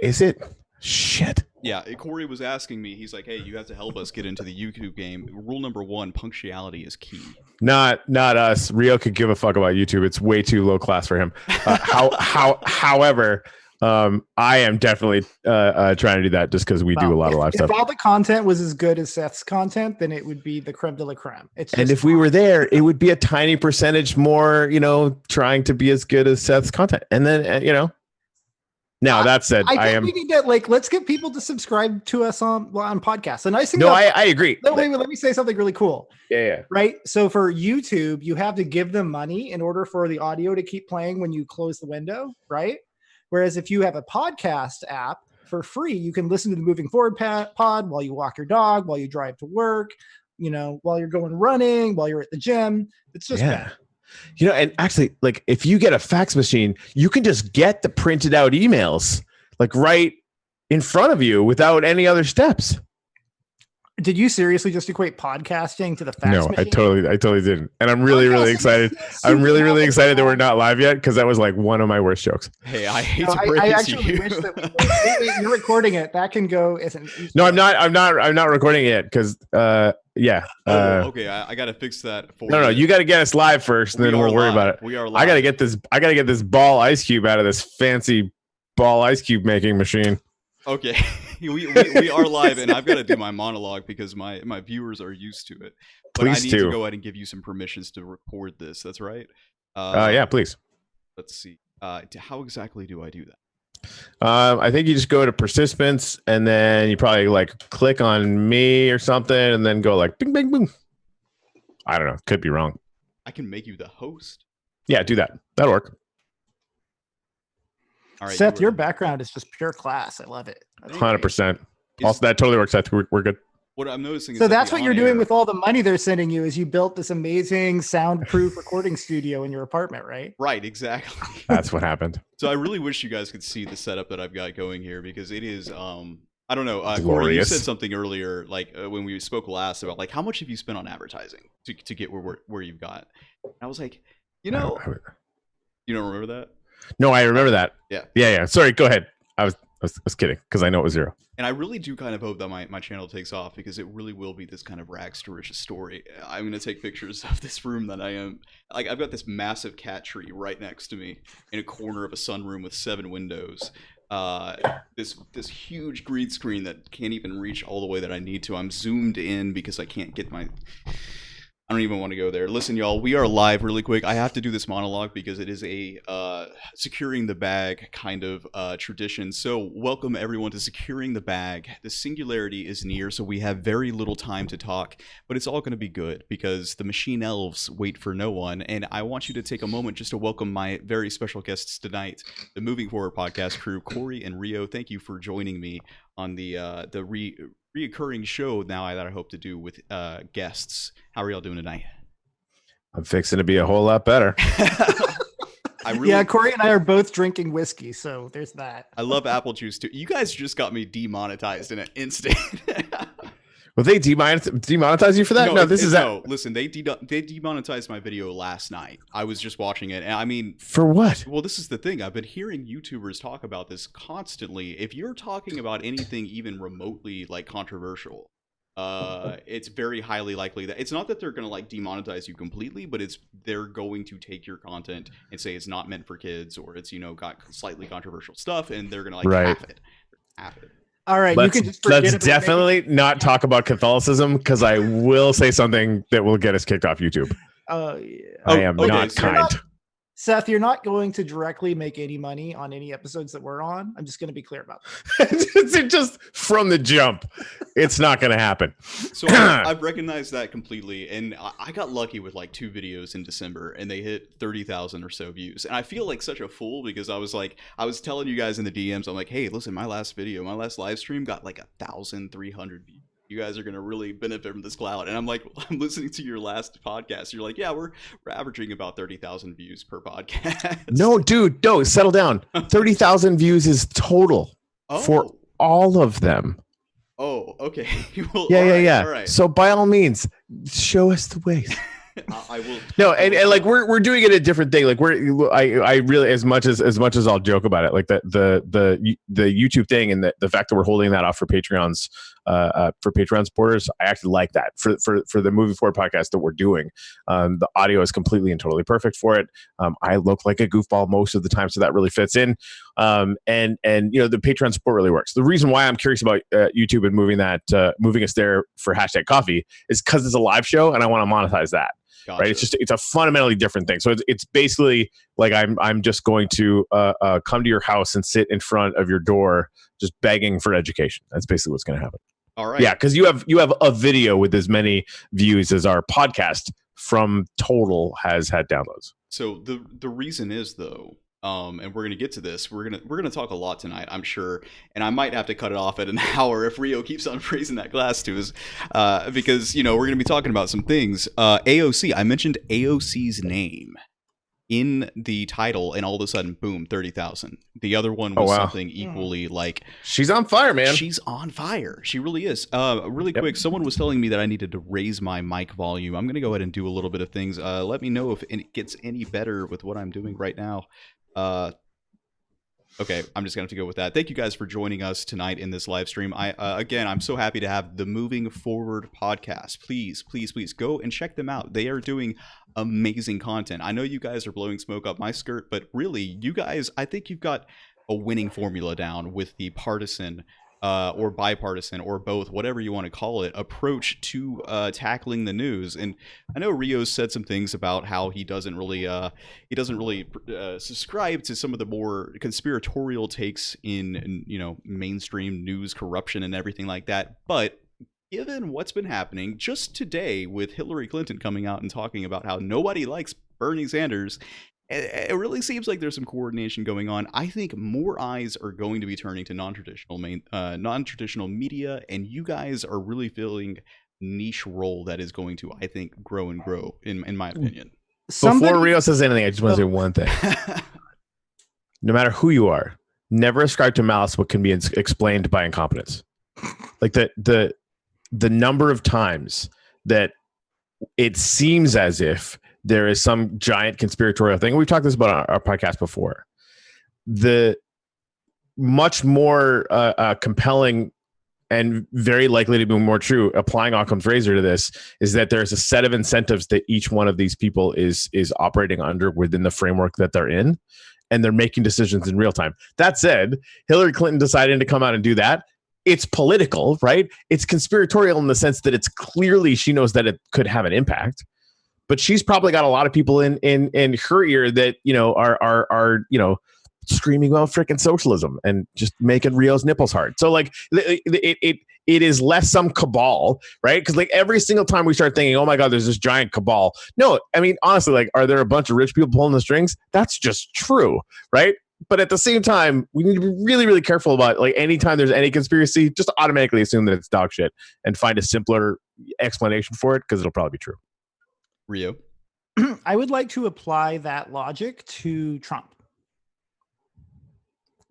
Is it? Shit. Yeah, Corey was asking me. He's like, "Hey, you have to help us get into the YouTube game. Rule number 1: punctuality is key." Not us. Rio could give a fuck about YouTube. It's way too low class for him. However, I am definitely trying to do that just because we do a lot of live stuff. If all the content was as good as Seth's content, then it would be the creme de la creme. And if we were there, it would be a tiny percentage more, trying to be as good as Seth's content. And then, Now that said, I think we need to let's get people to subscribe to us on podcasts. The nice thing. No, I agree. No, wait, let me say something really cool. Yeah. Right. So for YouTube, you have to give them money in order for the audio to keep playing when you close the window. Right. Whereas if you have a podcast app for free, you can listen to the Moving Forward pod while you walk your dog, while you drive to work, while you're going running, while you're at the gym. It's just better. And actually, if you get a fax machine, you can just get the printed out emails right in front of you without any other steps. Did you seriously just equate podcasting to the fax machine? I totally didn't. And I'm really excited. I'm really excited that we're not live yet because that was one of my worst jokes. Hey, I hate to break it to you. Wish that you're recording it. That can go. No, I'm not recording it yet because yeah. Okay, I gotta fix that for you. No, you got to get us live first, and then we'll worry about it. We are live. I gotta get this ball ice cube out of this fancy ball ice cube making machine. Okay, we are live, and I've got to do my monologue because my viewers are used to it. But I need to go ahead and give you some permissions to record this. That's right. Yeah, please. Let's see. How exactly do I do that? I think you just go to participants, and then you probably click on me or something, and then go bing, bing, boom. I don't know. Could be wrong. I can make you the host. Yeah, do that. That'll work. All right, Seth, your background is just pure class. I love it. 100%. Also, that totally works. Seth, we're good. What I'm noticing is that's what you're doing with all the money they're sending you is you built this amazing soundproof recording studio in your apartment, right? Right, exactly. That's what happened. So I really wish you guys could see the setup that I've got going here because it is I don't know. Corey, you said something earlier, when we spoke last about how much have you spent on advertising to get where you've got? And I was like, you don't remember that? No, I remember that. Yeah. Sorry, go ahead. I was kidding because I know it was 0. And I really do kind of hope that my channel takes off because it really will be this kind of rags to riches story. I'm going to take pictures of this room that I am. I've got this massive cat tree right next to me in a corner of a sunroom with 7 windows. This huge green screen that can't even reach all the way that I need to. I'm zoomed in because I can't get I don't even want to go there. Listen, y'all, we are live really quick. I have to do this monologue because it is a securing the bag kind of tradition. So welcome everyone to Securing the Bag. The singularity is near, so we have very little time to talk, but it's all going to be good because the machine elves wait for no one. And I want you to take a moment just to welcome my very special guests tonight, the Moving Forward podcast crew, Corey and Rio. Thank you for joining me on the reoccurring show now that I hope to do with guests. How are y'all doing tonight? I'm fixing to be a whole lot better. Corey and I are both drinking whiskey, so there's that. I love apple juice too. You guys just got me demonetized in an instant. Well, they demonetize you for that? Listen, they demonetized my video last night. I was just watching it, and I mean, for what? Well, this is the thing. I've been hearing YouTubers talk about this constantly. If you're talking about anything even remotely controversial, it's very highly likely that it's not that they're going to demonetize you completely, but they're going to take your content and say it's not meant for kids or it's got slightly controversial stuff, and they're going to half it. All right, let's definitely not talk about Catholicism because I will say something that will get us kicked off YouTube. I am not kind. Seth, you're not going to directly make any money on any episodes that we're on. I'm just going to be clear about that. Just from the jump, it's not going to happen. So I've recognized that completely, and I got lucky with 2 videos in December, and they hit 30,000 or so views. And I feel like such a fool because I was telling you guys in the DMs, I'm like, hey, listen, my last live stream got 1,300 views. You guys are going to really benefit from this cloud. And I'm listening to your last podcast. You're like, yeah, we're averaging about 30,000 views per podcast. No, dude, no, settle down. 30,000 views is total for all of them. Oh, okay. Well, yeah. All right. So by all means, show us the ways. I will. No, and like we're doing it a different thing. Like I really, as much as I'll joke about it, like the YouTube thing and the fact that we're holding that off for Patreons, for Patreon supporters, I actually like that for the Moving Forward podcast that we're doing. The audio is completely and totally perfect for it. I look like a goofball most of the time, so that really fits in. And the Patreon support really works. The reason why I'm curious about YouTube and moving us there for #coffee is because it's a live show and I want to monetize that. Gotcha. Right, it's a fundamentally different thing. So it's basically like I'm just going to come to your house and sit in front of your door, just begging for education. That's basically what's going to happen. All right. Yeah, because you have a video with as many views as our podcast from total has had downloads. So the reason is though, and we're gonna get to this. We're gonna talk a lot tonight, I'm sure, and I might have to cut it off at an hour if Rio keeps on raising that glass to us, because we're gonna be talking about some things. AOC, I mentioned AOC's name in the title, and all of a sudden, boom, 30,000. The other one was something equally like, she's on fire, man. She's on fire. She really is. Really quick, someone was telling me that I needed to raise my mic volume. I'm gonna go ahead and do a little bit of things. Let me know if it gets any better with what I'm doing right now. Okay, I'm just gonna have to go with that. Thank you guys for joining us tonight in this live stream. I'm so happy to have the Moving Forward podcast. Please go and check them out. They are doing amazing content. I know you guys are blowing smoke up my skirt, but really, you guys, I think you've got a winning formula down with the partisan or bipartisan or both, whatever you want to call it, approach to tackling the news. And I know Rio's said some things about how he doesn't really subscribe to some of the more conspiratorial takes in mainstream news, corruption, and everything like that. But given what's been happening just today with Hillary Clinton coming out and talking about how nobody likes Bernie Sanders, it really seems like there's some coordination going on. I think more eyes are going to be turning to non-traditional media, and you guys are really filling niche role that is going to, I think, grow and grow, in my opinion. Before Rio says anything, I just want to say one thing. No matter who you are, never ascribe to malice what can be explained by incompetence. Like the number of times that it seems as if there is some giant conspiratorial thing. We've talked this about on our podcast before. The much more compelling and very likely to be more true, applying Occam's razor to this, is that there's a set of incentives that each one of these people is operating under within the framework that they're in, and they're making decisions in real time. That said, Hillary Clinton deciding to come out and do that, it's political, right? It's conspiratorial in the sense that it's clearly she knows that it could have an impact. But she's probably got a lot of people in her ear that are screaming about freaking socialism and just making Rio's nipples hard. So like it is less some cabal, right? Because like every single time we start thinking, oh my God, there's this giant cabal. No, I mean honestly, like, are there a bunch of rich people pulling the strings? That's just true, right? But at the same time, we need to be really, really careful about like anytime there's any conspiracy, just automatically assume that it's dog shit and find a simpler explanation for it because it'll probably be true. Rio? I would like to apply that logic to Trump.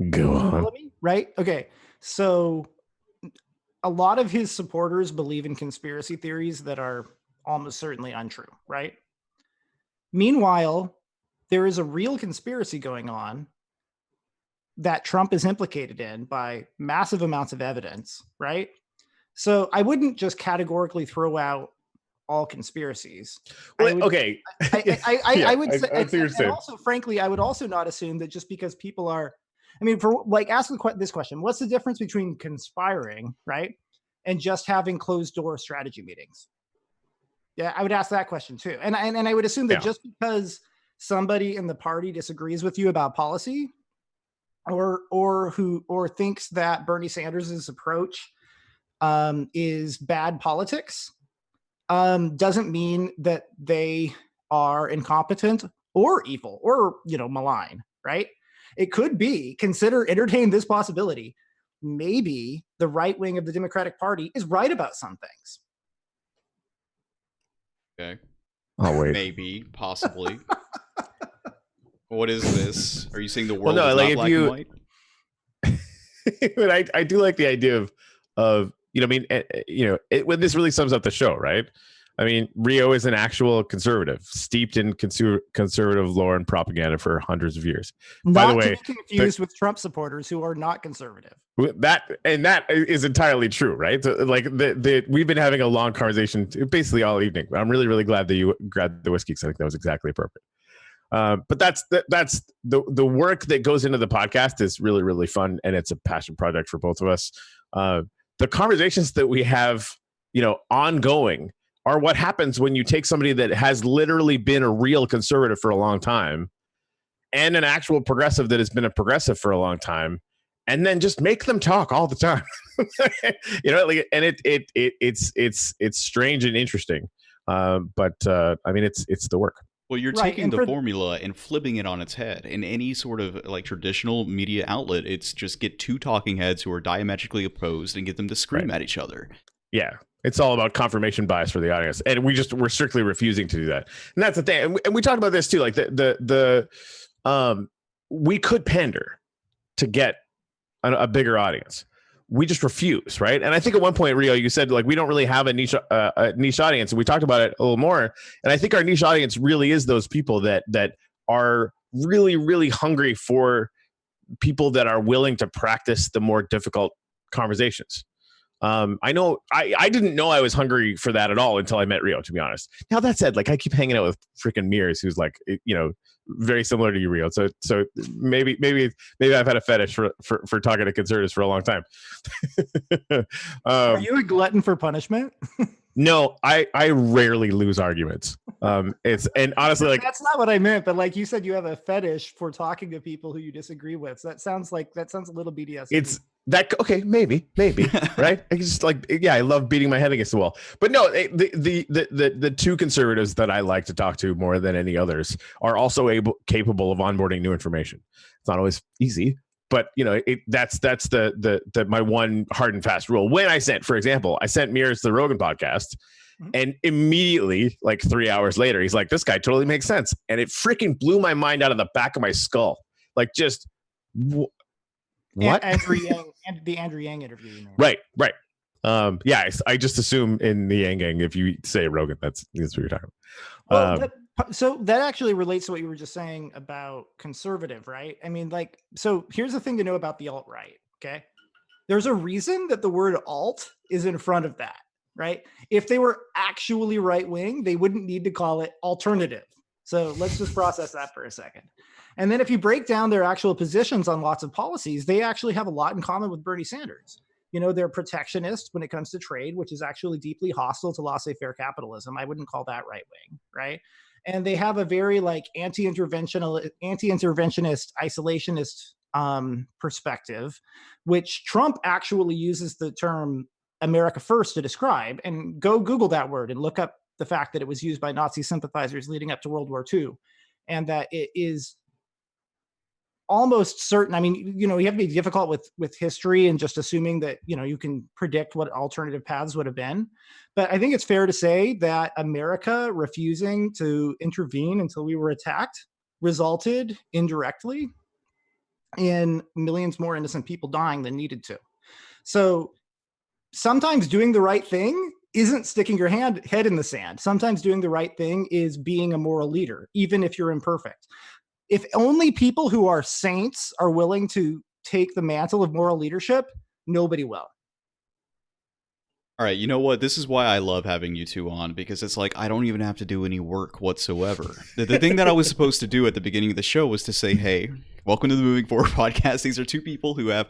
Go on. Right? Okay. So a lot of his supporters believe in conspiracy theories that are almost certainly untrue, right? Meanwhile, there is a real conspiracy going on that Trump is implicated in by massive amounts of evidence, right? So I wouldn't just categorically throw out all conspiracies. Well, I would say, and also, frankly, I would also not assume that just because people are, I mean, for like, ask this question: what's the difference between conspiring, right, and just having closed door strategy meetings? Yeah, I would ask that question too, and I would assume that just because somebody in the party disagrees with you about policy, or thinks that Bernie Sanders' approach is bad politics, doesn't mean that they are incompetent or evil or, malign, right? It could be, entertain this possibility. Maybe the right wing of the Democratic Party is right about some things. Okay. Oh, wait. Maybe, possibly. What is this? Are you saying the world is like not if black and white? But I do like the idea of when this really sums up the show, right? I mean, Rio is an actual conservative, steeped in conservative lore and propaganda for hundreds of years. By the way, to be confused with Trump supporters who are not conservative. That is entirely true, right? So, like we've been having a long conversation basically all evening. I'm really, really glad that you grabbed the whiskey because I think that was exactly appropriate. But that's the work that goes into the podcast is really, really fun, and it's a passion project for both of us. The conversations that we have, ongoing, are what happens when you take somebody that has literally been a real conservative for a long time and an actual progressive that has been a progressive for a long time, and then just make them talk all the time. And it's strange and interesting. But I mean, it's the work. Well, you're taking the formula and flipping it on its head. In any sort of like traditional media outlet, it's just get two talking heads who are diametrically opposed and get them to scream at each other. Yeah. It's all about confirmation bias for the audience. And we're strictly refusing to do that. And that's the thing. And we talked about this too. Like we could pander to get a bigger audience. We just refuse, right? And I think at one point, Rio, you said like we don't really have a niche audience, and we talked about it a little more. And I think our niche audience really is those people that are really, really hungry for people that are willing to practice the more difficult conversations. I know I didn't know I was hungry for that at all until I met Rio, to be honest. Now that said, like I keep hanging out with freaking Mears, who's like, very similar to you, Rio. So maybe I've had a fetish for talking to conservatives for a long time. Are you a glutton for punishment? No, I rarely lose arguments. And honestly, like that's not what I meant, but like you said, you have a fetish for talking to people who you disagree with. So that sounds a little BDS. It's that okay? Maybe, right? I just I love beating my head against the wall. But no, the two conservatives that I like to talk to more than any others are also capable of onboarding new information. It's not always easy, but that's the my one hard and fast rule. When I sent Mears the Rogan podcast, and immediately, like 3 hours later, he's like, "This guy totally makes sense," and it freaking blew my mind out of the back of my skull. Like just what? And the Andrew Yang interview. Right. I just assume in the Yang Gang, if you say Rogan, that's what you're talking about. So that actually relates to what you were just saying about conservative, right? I mean, so here's the thing to know about the alt-right, okay? There's a reason that the word alt is in front of that, right? If they were actually right-wing, they wouldn't need to call it alternative. So let's just process that for a second. And then if you break down their actual positions on lots of policies, they actually have a lot in common with Bernie Sanders. They're protectionist when it comes to trade, which is actually deeply hostile to laissez-faire capitalism. I wouldn't call that right-wing, right? And they have a very anti-interventionist, isolationist perspective, which Trump actually uses the term America First to describe. And go Google that word and look up the fact that it was used by Nazi sympathizers leading up to World War II, and that it is almost certain. I mean, you have to be difficult with history and just assuming that, you can predict what alternative paths would have been. But I think it's fair to say that America refusing to intervene until we were attacked resulted indirectly in millions more innocent people dying than needed to. So sometimes doing the right thing isn't sticking your head in the sand. Sometimes doing the right thing is being a moral leader, even if you're imperfect. If only people who are saints are willing to take the mantle of moral leadership, nobody will. All right, you know what? This is why I love having you two on, because it's like I don't even have to do any work whatsoever. The thing that I was supposed to do at the beginning of the show was to say, hey, welcome to the Moving Forward podcast. These are two people who have,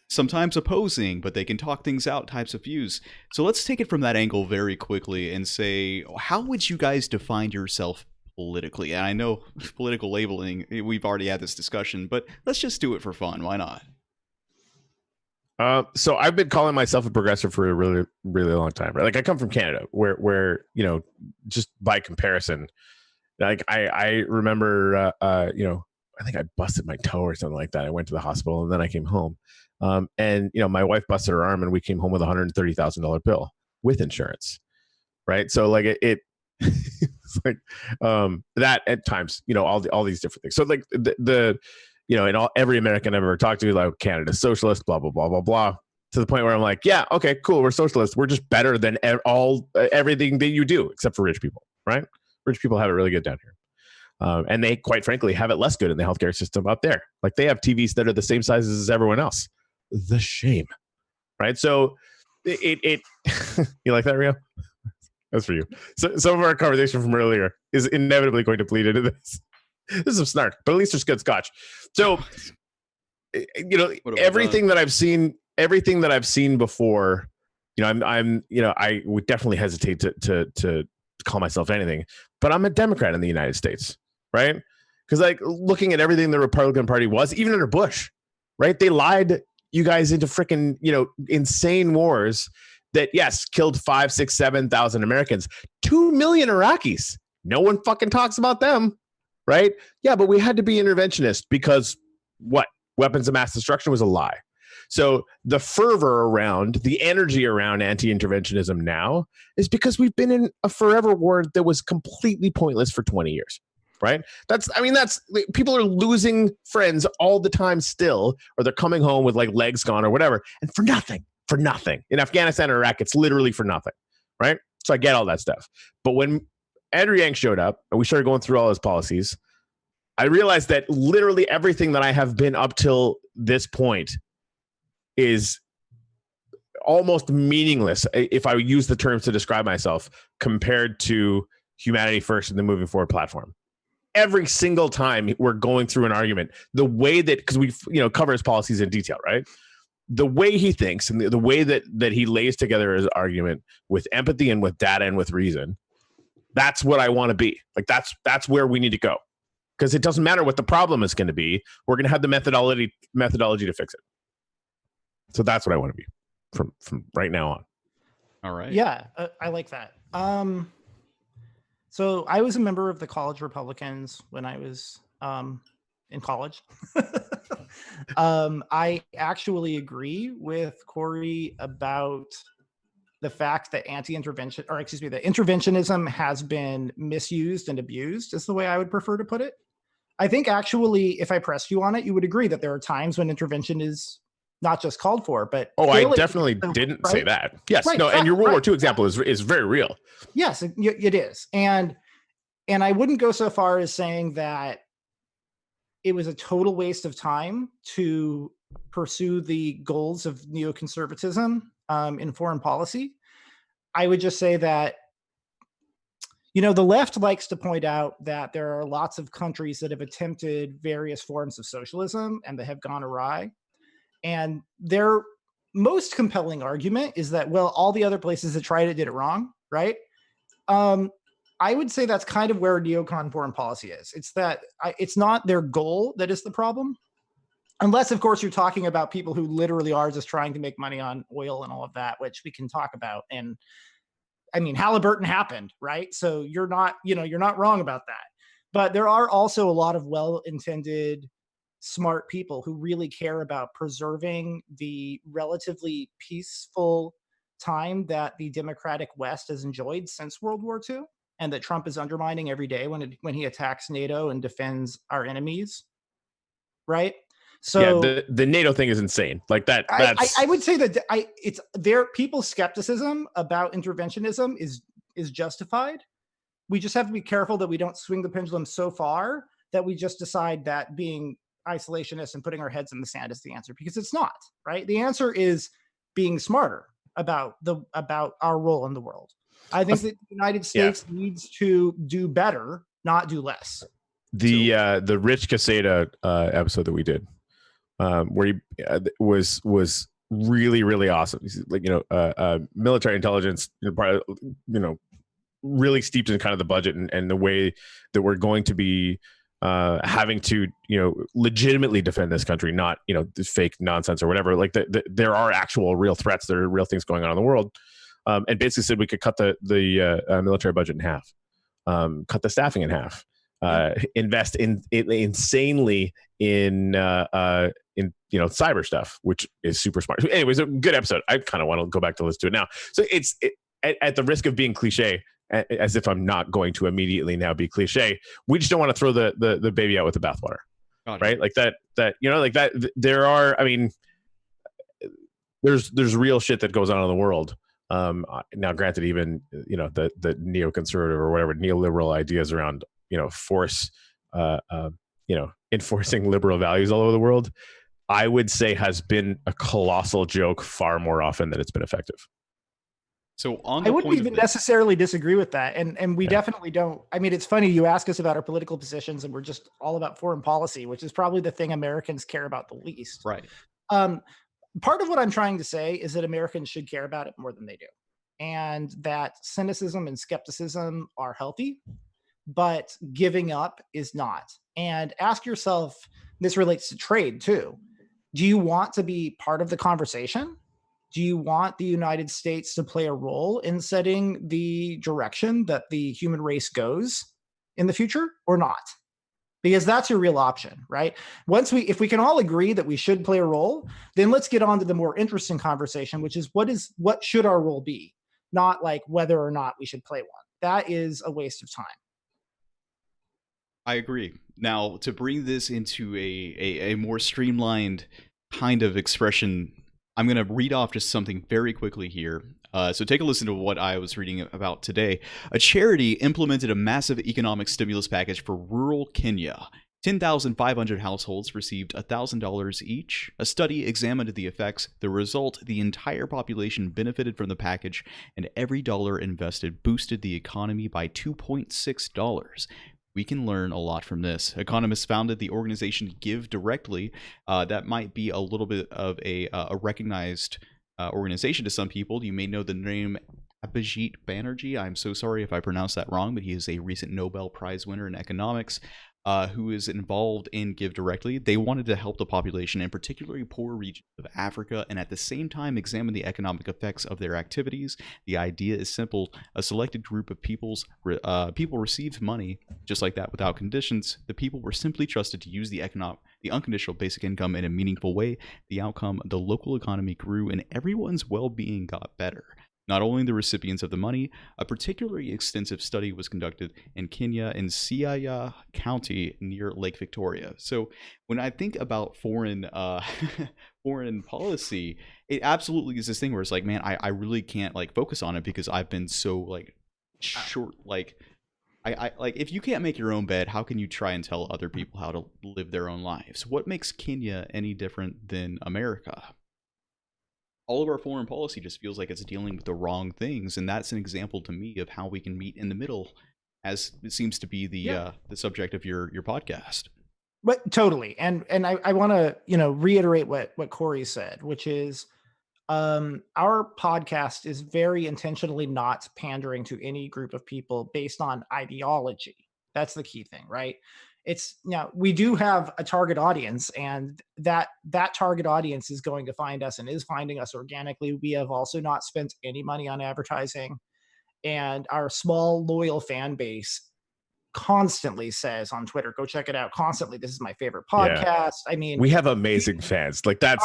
sometimes opposing, but they can talk things out types of views. So let's take it from that angle very quickly and say, how would you guys define yourself politically? And I know political labeling, we've already had this discussion, but let's just do it for fun. Why not? So I've been calling myself a progressive for a really, really long time. Right? Like I come from Canada, where just by comparison, like I remember, I think I busted my toe or something like that. I went to the hospital and then I came home, and my wife busted her arm and we came home with $130,000 bill with insurance, right? So like it it's like that at times, all these different things. So like the every American I've ever talked to, like Canada's socialist, blah blah blah blah blah. to the point where I'm like, yeah, okay, cool. We're socialists. We're just better than everything that you do, except for rich people, right? Rich people have it really good down here. And they, quite frankly, have it less good in the healthcare system up there. Like they have TVs that are the same sizes as everyone else. The shame, right? So it you like that, Rio? That's for you. So some of our conversation from earlier is inevitably going to bleed into this. This is some snark, but at least there's good scotch. So, everything that I've seen before, I would definitely hesitate to call myself anything, but I'm a Democrat in the United States, right? Because like looking at everything the Republican Party was, even under Bush, right? They lied you guys into freaking, insane wars that, yes, killed 5, 6, 7,000 Americans, 2 million Iraqis. No one fucking talks about them, right? Yeah, but we had to be interventionist because what? Weapons of mass destruction was a lie. So the fervor around, the energy around anti-interventionism now is because we've been in a forever war that was completely pointless for 20 years, right? That's people are losing friends all the time still, or they're coming home with like legs gone or whatever, and for nothing. In Afghanistan or Iraq, it's literally for nothing, right? So I get all that stuff. But when Andrew Yang showed up and we started going through all his policies, I realized that literally everything that I have been up till this point is almost meaningless if I use the terms to describe myself compared to Humanity First and the Moving Forward platform. Every single time we're going through an argument, the way that, because we cover his policies in detail, right? The way he thinks and the way that he lays together his argument with empathy and with data and with reason, that's what I want to be. Like that's where we need to go. Because it doesn't matter what the problem is going to be. We're going to have the methodology to fix it. So that's what I want to be from right now on. All right. Yeah, I like that. So I was a member of the College Republicans when I was in college. I actually agree with Corey about the fact that that interventionism has been misused and abused is the way I would prefer to put it. I think actually, if I pressed you on it, you would agree that there are times when intervention is not just called for, but I definitely didn't say that. Yes, right, no, and your World War II example is very real. Yes, it is, and I wouldn't go so far as saying that it was a total waste of time to pursue the goals of neoconservatism in foreign policy. I would just say that, the left likes to point out that there are lots of countries that have attempted various forms of socialism and that have gone awry. And their most compelling argument is that, well, all the other places that tried it did it wrong, right? I would say that's kind of where neocon foreign policy is. It's that it's not their goal that is the problem. Unless, of course, you're talking about people who literally are just trying to make money on oil and all of that, which we can talk about. And I mean, Halliburton happened, right? So you're not wrong about that. But there are also a lot of well-intended, smart people who really care about preserving the relatively peaceful time that the democratic West has enjoyed since World War II, and that Trump is undermining every day when he attacks NATO and defends our enemies, right? So yeah, the NATO thing is insane. Like that. I would say that it's their people's skepticism about interventionism is justified. We just have to be careful that we don't swing the pendulum so far that we just decide that being isolationist and putting our heads in the sand is the answer, because it's not, right? The answer is being smarter about our role in the world. I think that the United States needs to do better, not do less. The Rich Casada episode that we did, where he was really, really awesome. He's like, military intelligence, really steeped in kind of the budget and the way that we're going to be having to, legitimately defend this country, not, this fake nonsense or whatever. Like there are actual real threats. There are real things going on in the world. And basically said we could cut the military budget in half, cut the staffing in half, invest insanely in cyber stuff, which is super smart. Anyways, a good episode. I kind of want to go back to listen to it now. So at the risk of being cliche, as if I'm not going to immediately now be cliche, we just don't want to throw the baby out with the bathwater, right? Like that. There are. I mean, there's real shit that goes on in the world. Now, granted, even the neoconservative or whatever neoliberal ideas around enforcing liberal values all over the world, I would say has been a colossal joke far more often than it's been effective. So on I the wouldn't point even of this, necessarily disagree with that. And we definitely don't. I mean, it's funny you ask us about our political positions and we're just all about foreign policy, which is probably the thing Americans care about the least. right? Part of what I'm trying to say is that Americans should care about it more than they do. And that cynicism and skepticism are healthy, but giving up is not. And ask yourself, this relates to trade too. Do you want to be part of the conversation? Do you want the United States to play a role in setting the direction that the human race goes in the future or not? Because that's your real option, right? If we can all agree that we should play a role, then let's get on to the more interesting conversation, which is what should our role be? Not like whether or not we should play one. That is a waste of time. I agree. Now, to bring this into a more streamlined kind of expression, I'm going to read off just something very quickly here. So take a listen to what I was reading about today. A charity implemented a massive economic stimulus package for rural Kenya. 10,500 households received $1,000 each. A study examined the effects. The result, the entire population benefited from the package, and every dollar invested boosted the economy by $2.6. We can learn a lot from this. Economists founded the organization Give Directly. That might be a little bit of a recognized organization to some people. You may know the name Abhijit Banerjee. I'm so sorry if I pronounced that wrong, but he is a recent Nobel Prize winner in economics who is involved in Give Directly. They wanted to help the population, and particularly poor regions of Africa, and at the same time examine the economic effects of their activities. The idea is simple. A selected group of people received money just like that without conditions. The people were simply trusted to use the unconditional basic income in a meaningful way. The outcome, the local economy grew and everyone's well-being got better. Not only the recipients of the money, a particularly extensive study was conducted in Kenya in Siaya County near Lake Victoria. So when I think about foreign policy, it absolutely is this thing where it's like, man, I really can't like focus on it because I've been so like short, like I like if you can't make your own bed, how can you try and tell other people how to live their own lives? What makes Kenya any different than America? All of our foreign policy just feels like it's dealing with the wrong things, and that's an example to me of how we can meet in the middle, as it seems to be the subject of your podcast. But totally, and I want to reiterate what Corey said, which is our podcast is very intentionally not pandering to any group of people based on ideology. That's the key thing, right? It's we do have a target audience, and that target audience is going to find us and is finding us organically. We have also not spent any money on advertising, and our small loyal fan base constantly says on Twitter, go check it out constantly. This is my favorite podcast. Yeah. I mean, we have amazing fans. Like that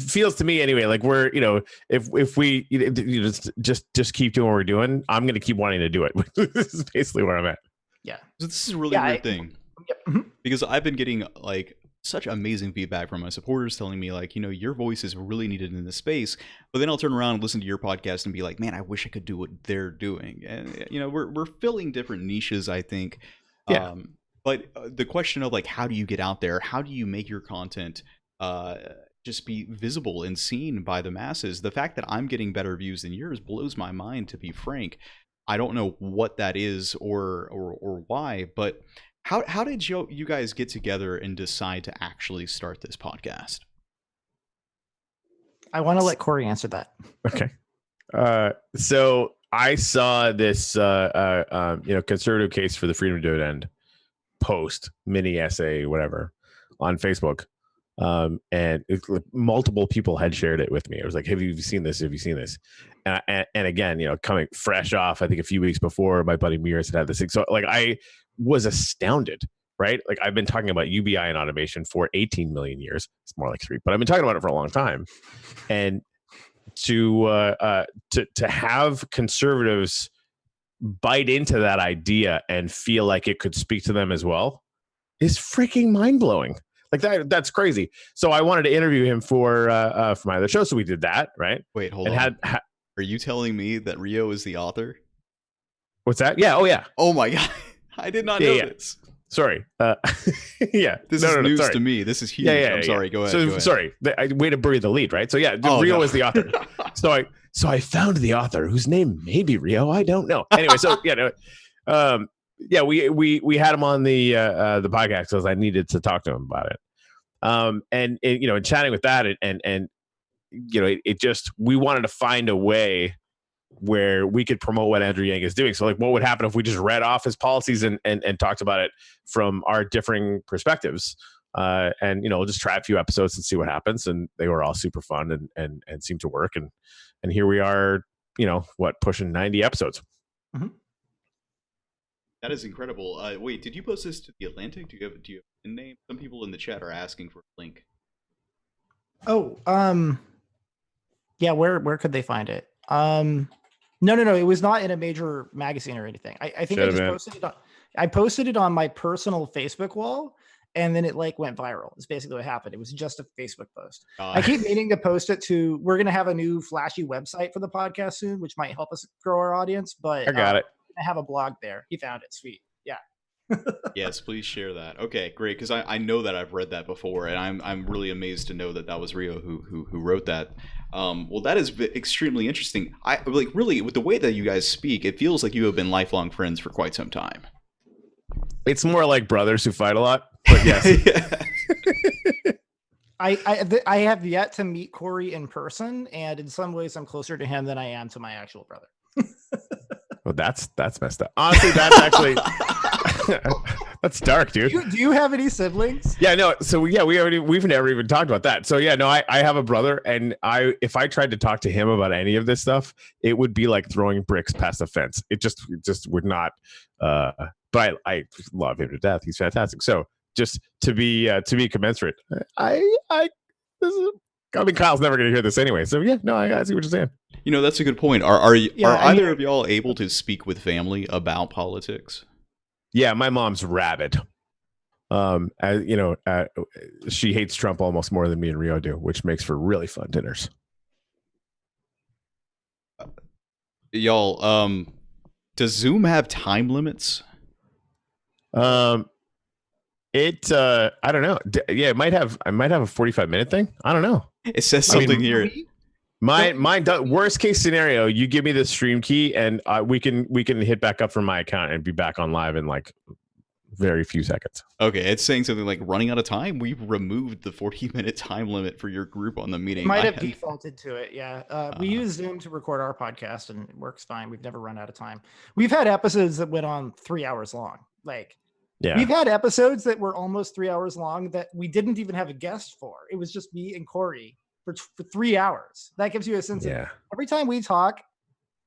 feels to me anyway, like we're, if we just keep doing what we're doing, I'm going to keep wanting to do it. This is basically where I'm at. Yeah. So this is a really weird thing because I've been getting like such amazing feedback from my supporters telling me like, your voice is really needed in this space. But then I'll turn around and listen to your podcast and be like, man, I wish I could do what they're doing. And, we're filling different niches, I think. Yeah. But the question of like, how do you get out there? How do you make your content just be visible and seen by the masses? The fact that I'm getting better views than yours blows my mind, to be frank. I don't know what that is or why, but how did you guys get together and decide to actually start this podcast? I want to let Corey answer that. Okay. So I saw this conservative case for the freedom dividend post, mini essay, whatever, on Facebook. And multiple people had shared it with me. I was like, have you seen this? Have you seen this? And again, coming fresh off, I think a few weeks before, my buddy Mears had this thing. So like, I was astounded, right? Like I've been talking about UBI and automation for 18 million years. It's more like 3, but I've been talking about it for a long time. And to have conservatives bite into that idea and feel like it could speak to them as well is freaking mind blowing. Like that's crazy. So I wanted to interview him for my other show. So we did that, right? Wait, hold and on. Are you telling me that Rio is the author? What's that? Yeah. Oh yeah. Oh my God. I did not know this. Sorry. Yeah. This is news to me. This is huge. I'm sorry. Go ahead. So go ahead. Sorry. Way to bury the lead, right? So yeah, Rio is the author. So I found the author whose name may be Rio. I don't know. Anyway, so we had him on the podcast because I needed to talk to him about it. And chatting with that and it just, we wanted to find a way where we could promote what Andrew Yang is doing. So like, what would happen if we just read off his policies and talked about it from our differing perspectives? We'll just try a few episodes and see what happens. And they were all super fun and seemed to work. And here we are, pushing 90 episodes. Mm-hmm. That is incredible. Wait, did you post this to the Atlantic? Do you have a name? Some people in the chat are asking for a link. Oh, yeah. Where could they find it? No. It was not in a major magazine or anything. I think I just posted it. I posted it on my personal Facebook wall, and then it went viral. It's basically what happened. It was just a Facebook post. I keep meaning to post it to. We're gonna have a new flashy website for the podcast soon, which might help us grow our audience. But I got it. I have a blog there. He found it. Sweet. Yeah. Yes, please share that. Okay, great. Because I know that I've read that before, and I'm really amazed to know that was Rio who wrote that. Well, that is extremely interesting. I really, with the way that you guys speak, it feels like you have been lifelong friends for quite some time. It's more like brothers who fight a lot, but yes. I have yet to meet Corey in person, and in some ways, I'm closer to him than I am to my actual brother. Well, that's messed up. Honestly, that's actually that's dark, dude. Do you have any siblings? Yeah, no. So we've never even talked about that. So yeah, no, I have a brother, and if I tried to talk to him about any of this stuff, it would be like throwing bricks past a fence. It just would not. But I love him to death. He's fantastic. So just to be commensurate, Kyle's never going to hear this anyway. So yeah, no, I see what you're saying. That's a good point. Are either of y'all able to speak with family about politics? Yeah, my mom's rabid. She hates Trump almost more than me and Rio do, which makes for really fun dinners. Y'all, does Zoom have time limits? I don't know. Yeah, it might have a 45-minute thing. I don't know. It says something here. Mine worst case scenario, you give me the stream key and we can hit back up from my account and be back on live in like very few seconds. Okay, it's saying something like running out of time. We've removed the 40-minute time limit for your group on the meeting. Might have defaulted to it. Yeah, we use Zoom to record our podcast and it works fine. We've never run out of time. We've had episodes that went on 3 hours long. Yeah. We've had episodes that were almost 3 hours long that we didn't even have a guest for. It was just me and Corey for 3 hours. That gives you a sense of every time we talk,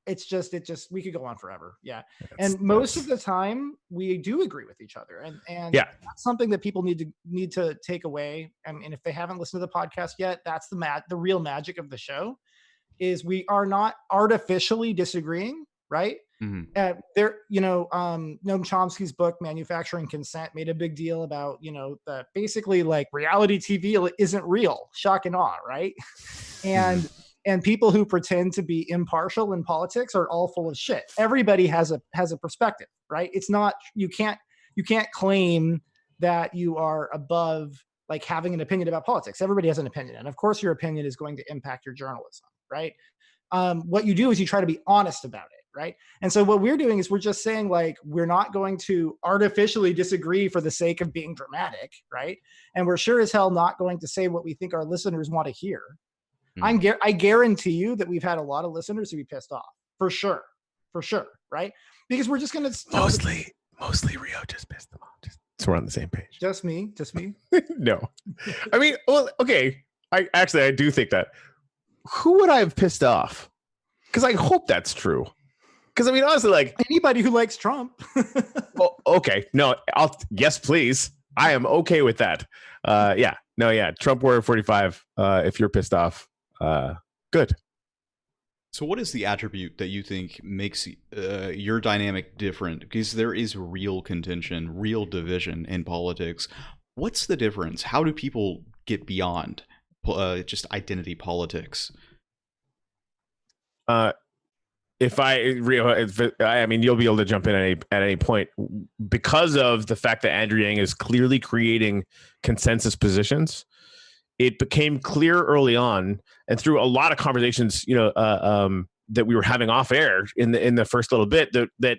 it's just we could go on forever. Yeah. And most of the time we do agree with each other. And that's something that people need to take away. I mean, if they haven't listened to the podcast yet, that's the real magic of the show is we are not artificially disagreeing, right? Mm-hmm. Noam Chomsky's book, Manufacturing Consent, made a big deal about, that basically like reality TV isn't real, shock and awe, right? And people who pretend to be impartial in politics are all full of shit. Everybody has a perspective, right? It's not, you can't claim that you are above like having an opinion about politics. Everybody has an opinion. And of course your opinion is going to impact your journalism, right? What you do is you try to be honest about it. Right. And so what we're doing is we're just saying like, we're not going to artificially disagree for the sake of being dramatic. Right. And we're sure as hell not going to say what we think our listeners want to hear. Mm-hmm. I guarantee you that we've had a lot of listeners who be pissed off for sure. Right. Because we're just going to mostly Rio just pissed them off. So we're on the same page. Just me. No, I mean, well, okay. I do think that who would I have pissed off? Because I hope that's true. Because I mean, honestly, like anybody who likes Trump. Well, okay, no, yes, please. I am okay with that. Trump Warrior 45. If you're pissed off, good. So, what is the attribute that you think makes your dynamic different? Because there is real contention, real division in politics. what's the difference? How do people get beyond just identity politics? I mean, you'll be able to jump in at any point because of the fact that Andrew Yang is clearly creating consensus positions. It became clear early on, and through a lot of conversations, that we were having off air in the first little bit, that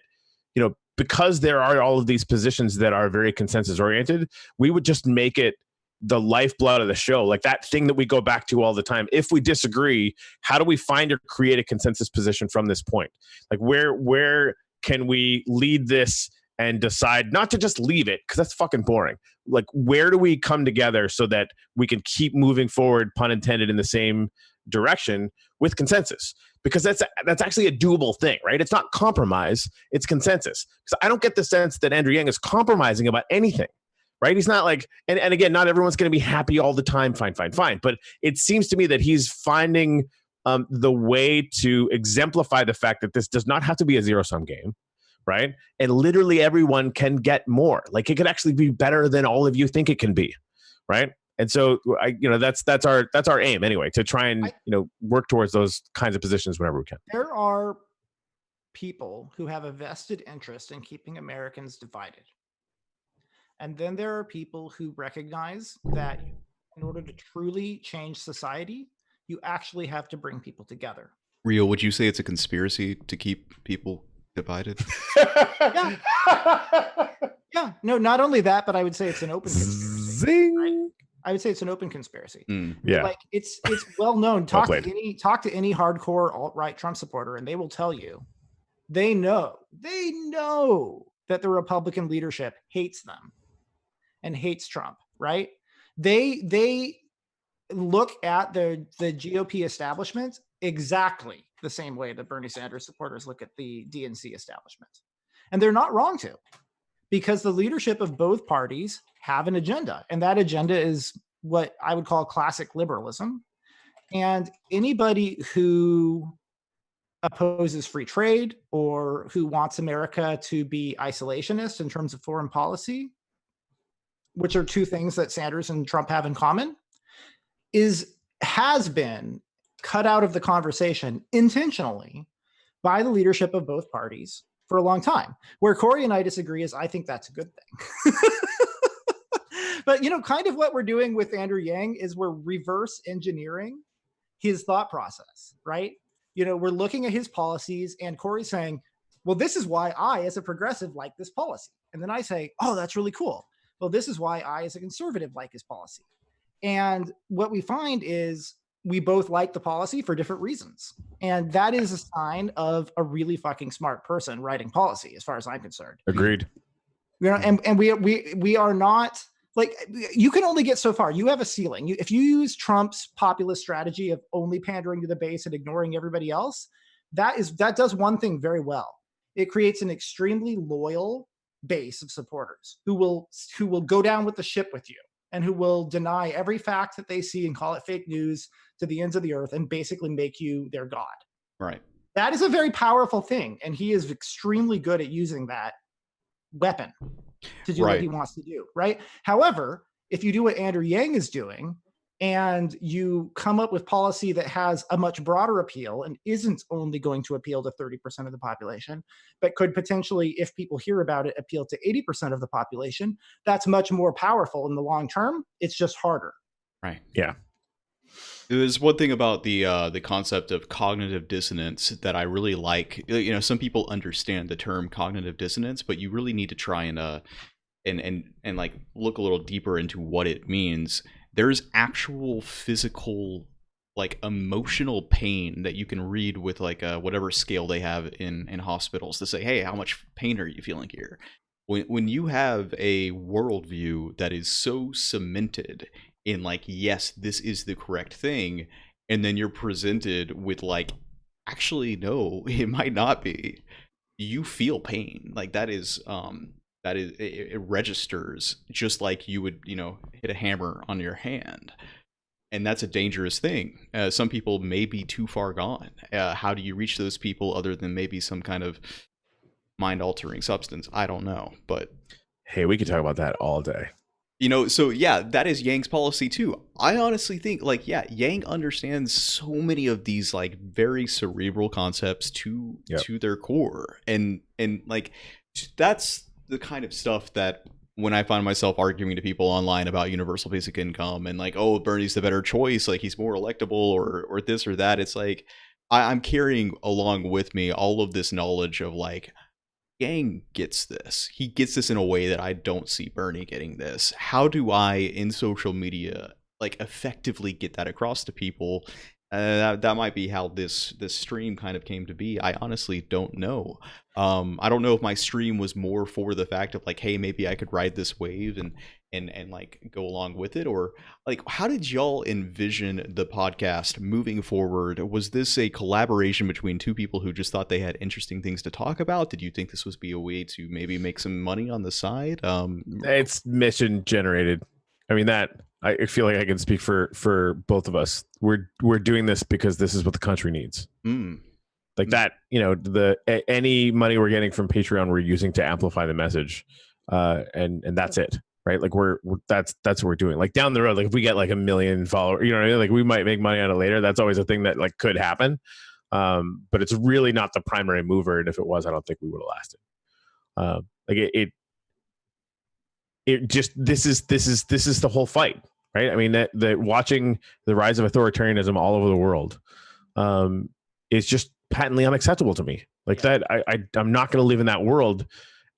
because there are all of these positions that are very consensus oriented, we would just make it the lifeblood of the show, like that thing that we go back to all the time. If we disagree, how do we find or create a consensus position from this point? Like where can we lead this and decide not to just leave it, because that's fucking boring. Like, where do we come together so that we can keep moving forward, pun intended, in the same direction with consensus? Because that's actually a doable thing, right? It's not compromise, it's consensus. Because I don't get the sense that Andrew Yang is compromising about anything, right? He's not like, and again, not everyone's going to be happy all the time. Fine. But it seems to me that he's finding the way to exemplify the fact that this does not have to be a zero-sum game, right? And literally everyone can get more. Like, it could actually be better than all of you think it can be, right? And so, that's our aim anyway, to try and work towards those kinds of positions whenever we can. There are people who have a vested interest in keeping Americans divided. And then there are people who recognize that in order to truly change society, you actually have to bring people together. Rio, would you say it's a conspiracy to keep people divided? Yeah. Yeah. No, not only that, but I would say it's an open conspiracy. Zing. Right? I would say it's an open conspiracy. Yeah. Like, it's well known. Well Talk to any hardcore alt-right Trump supporter, and they will tell you they know that the Republican leadership hates them and hates Trump, right? They look at the GOP establishment exactly the same way that Bernie Sanders supporters look at the DNC establishment. And they're not wrong to, because the leadership of both parties have an agenda. And that agenda is what I would call classic liberalism. And anybody who opposes free trade or who wants America to be isolationist in terms of foreign policy, which are two things that Sanders and Trump have in common, has been cut out of the conversation intentionally by the leadership of both parties for a long time. Where Corey and I disagree is I think that's a good thing. But, kind of what we're doing with Andrew Yang is we're reverse engineering his thought process, right? We're looking at his policies, and Corey's saying, well, this is why I, as a progressive, like this policy. And then I say, oh, that's really cool. Well, this is why I, as a conservative, like his policy. And what we find is we both like the policy for different reasons. And that is a sign of a really fucking smart person writing policy, as far as I'm concerned. Agreed. And we are not, like, you can only get so far. You have a ceiling. If you use Trump's populist strategy of only pandering to the base and ignoring everybody else, that does one thing very well. It creates an extremely loyal base of supporters who will go down with the ship with you, and who will deny every fact that they see and call it fake news to the ends of the earth and basically make you their god. Right. That is a very powerful thing, and he is extremely good at using that weapon to do what he wants to do, right? However, if you do what Andrew Yang is doing, and you come up with policy that has a much broader appeal and isn't only going to appeal to 30% of the population, but could potentially, if people hear about it, appeal to 80% of the population, that's much more powerful in the long term. It's just harder. Right. Yeah. There's one thing about the concept of cognitive dissonance that I really like. Some people understand the term cognitive dissonance, but you really need to try and like look a little deeper into what it means. There's actual physical, like, emotional pain that you can read with, like, whatever scale they have in hospitals to say, hey, how much pain are you feeling here? When you have a worldview that is so cemented in, like, yes, this is the correct thing, and then you're presented with, like, actually, no, it might not be, you feel pain. Like, it registers just like you would, hit a hammer on your hand. And that's a dangerous thing. Some people may be too far gone. How do you reach those people other than maybe some kind of mind-altering substance? I don't know. But hey, we could talk about that all day. You know, so yeah, that is Yang's policy too. I honestly think, like, yeah, Yang understands so many of these like very cerebral concepts Yep. to their core, and like that's the kind of stuff that when I find myself arguing to people online about universal basic income and like, oh, Bernie's the better choice, like he's more electable or this or that, it's like I'm carrying along with me all of this knowledge of like Yang gets this. He gets this in a way that I don't see Bernie getting this. How do I, in social media, like effectively get that across to people? That might be how this stream kind of came to be. I honestly don't know. I don't know if my stream was more for the fact of like, hey, maybe I could ride this wave and like go along with it, or like how did y'all envision the podcast moving forward? Was this a collaboration between two people who just thought they had interesting things to talk about? Did you think this was be a way to maybe make some money on the side? It's mission generated. I mean, that I feel like I can speak for both of us. We're doing this because this is what the country needs. Like that, you know, any money we're getting from Patreon, we're using to amplify the message, and that's it, right? Like that's what we're doing. Like down the road, like if we get like 1 million followers, you know what I mean? Like we might make money on it later. That's always a thing that like could happen, but it's really not the primary mover. And if it was, I don't think we would have lasted. Like it just this is the whole fight, right? I mean that watching the rise of authoritarianism all over the world is just patently unacceptable to me. Like that, I'm not going to live in that world.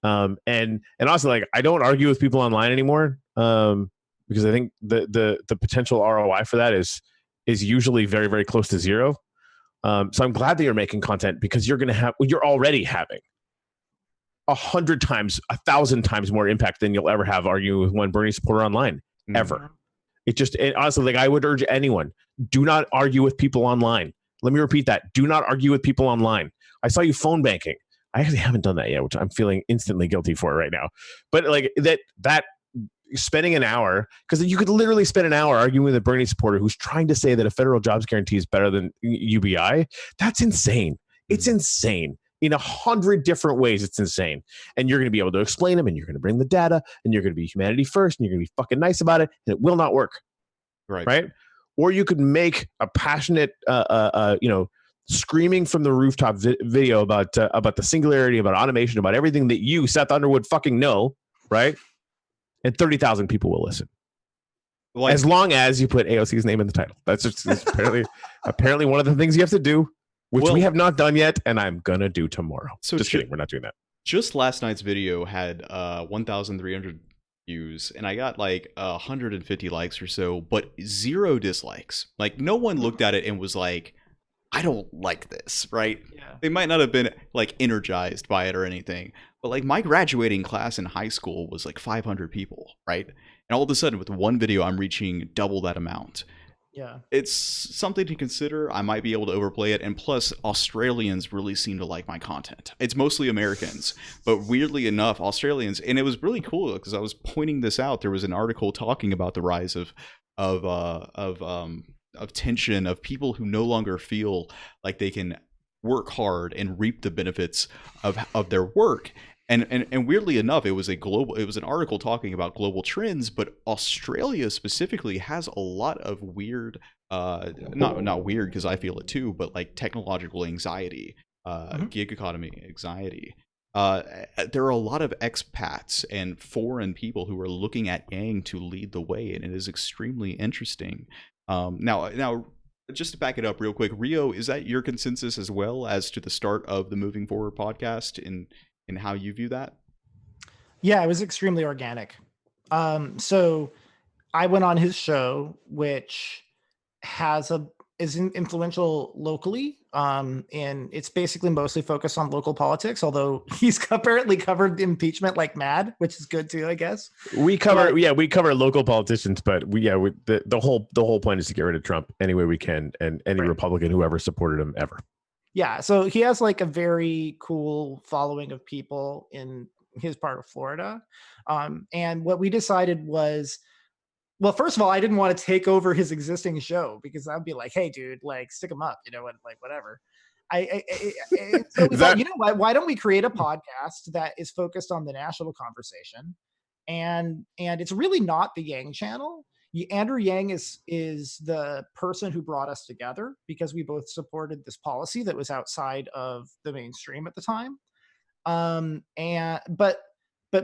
And also, like, I don't argue with people online anymore, because I think the potential ROI for that is usually very, very close to zero. So I'm glad that you're making content, because you're already having 100 times, 1,000 times more impact than you'll ever have arguing with one Bernie supporter online ever. It honestly, like, I would urge anyone, do not argue with people online. Let me repeat that. Do not argue with people online. I saw you phone banking. I actually haven't done that yet, which I'm feeling instantly guilty for right now. But like that spending an hour, because you could literally spend an hour arguing with a Bernie supporter who's trying to say that a federal jobs guarantee is better than UBI. That's insane. It's insane. In 100 different ways, it's insane. And you're going to be able to explain them, and you're going to bring the data, and you're going to be humanity first, and you're going to be fucking nice about it, and it will not work. Right? Or you could make a passionate, screaming from the rooftop video about the singularity, about automation, about everything that you, Seth Underwood, fucking know, right? And 30,000 people will listen. Like, as long as you put AOC's name in the title. That's just apparently one of the things you have to do, which we have not done yet, and I'm gonna do tomorrow. So just kidding, we're not doing that. Just last night's video had 1,300 views, and I got like 150 likes or so, but 0 dislikes. Like, no one looked at it and was like, I don't like this, right? Yeah. They might not have been like energized by it or anything, but like my graduating class in high school was like 500 people, right? And all of a sudden, with one video, I'm reaching double that amount. Yeah, it's something to consider. I might be able to overplay it, and plus, Australians really seem to like my content. It's mostly Americans, but weirdly enough, Australians, and it was really cool because I was pointing this out. There was an article talking about the rise of tension, of people who no longer feel like they can work hard and reap the benefits of their work. And weirdly enough, it was an article talking about global trends, but Australia specifically has a lot of weird, not weird because I feel it too, but like technological anxiety, gig economy anxiety. There are a lot of expats and foreign people who are looking at Yang to lead the way, and it is extremely interesting. Now, just to back it up real quick, Rio, is that your consensus as well as to the start of the Moving Forward podcast in how you view that? Yeah, it was extremely organic. So I went on his show, which is influential locally, and it's basically mostly focused on local politics, although he's apparently covered impeachment like mad, which is good too, I guess. We cover local politicians, but the whole point is to get rid of Trump any way we can, and any Republican who ever supported him ever. Yeah, so he has like a very cool following of people in his part of Florida. And what we decided was, well, first of all, I didn't want to take over his existing show because I'd be like, hey, dude, like stick him up, like whatever. So we thought, you know what, why don't we create a podcast that is focused on the national conversation? and it's really not the Yang channel. Andrew Yang is the person who brought us together because we both supported this policy that was outside of the mainstream at the time. But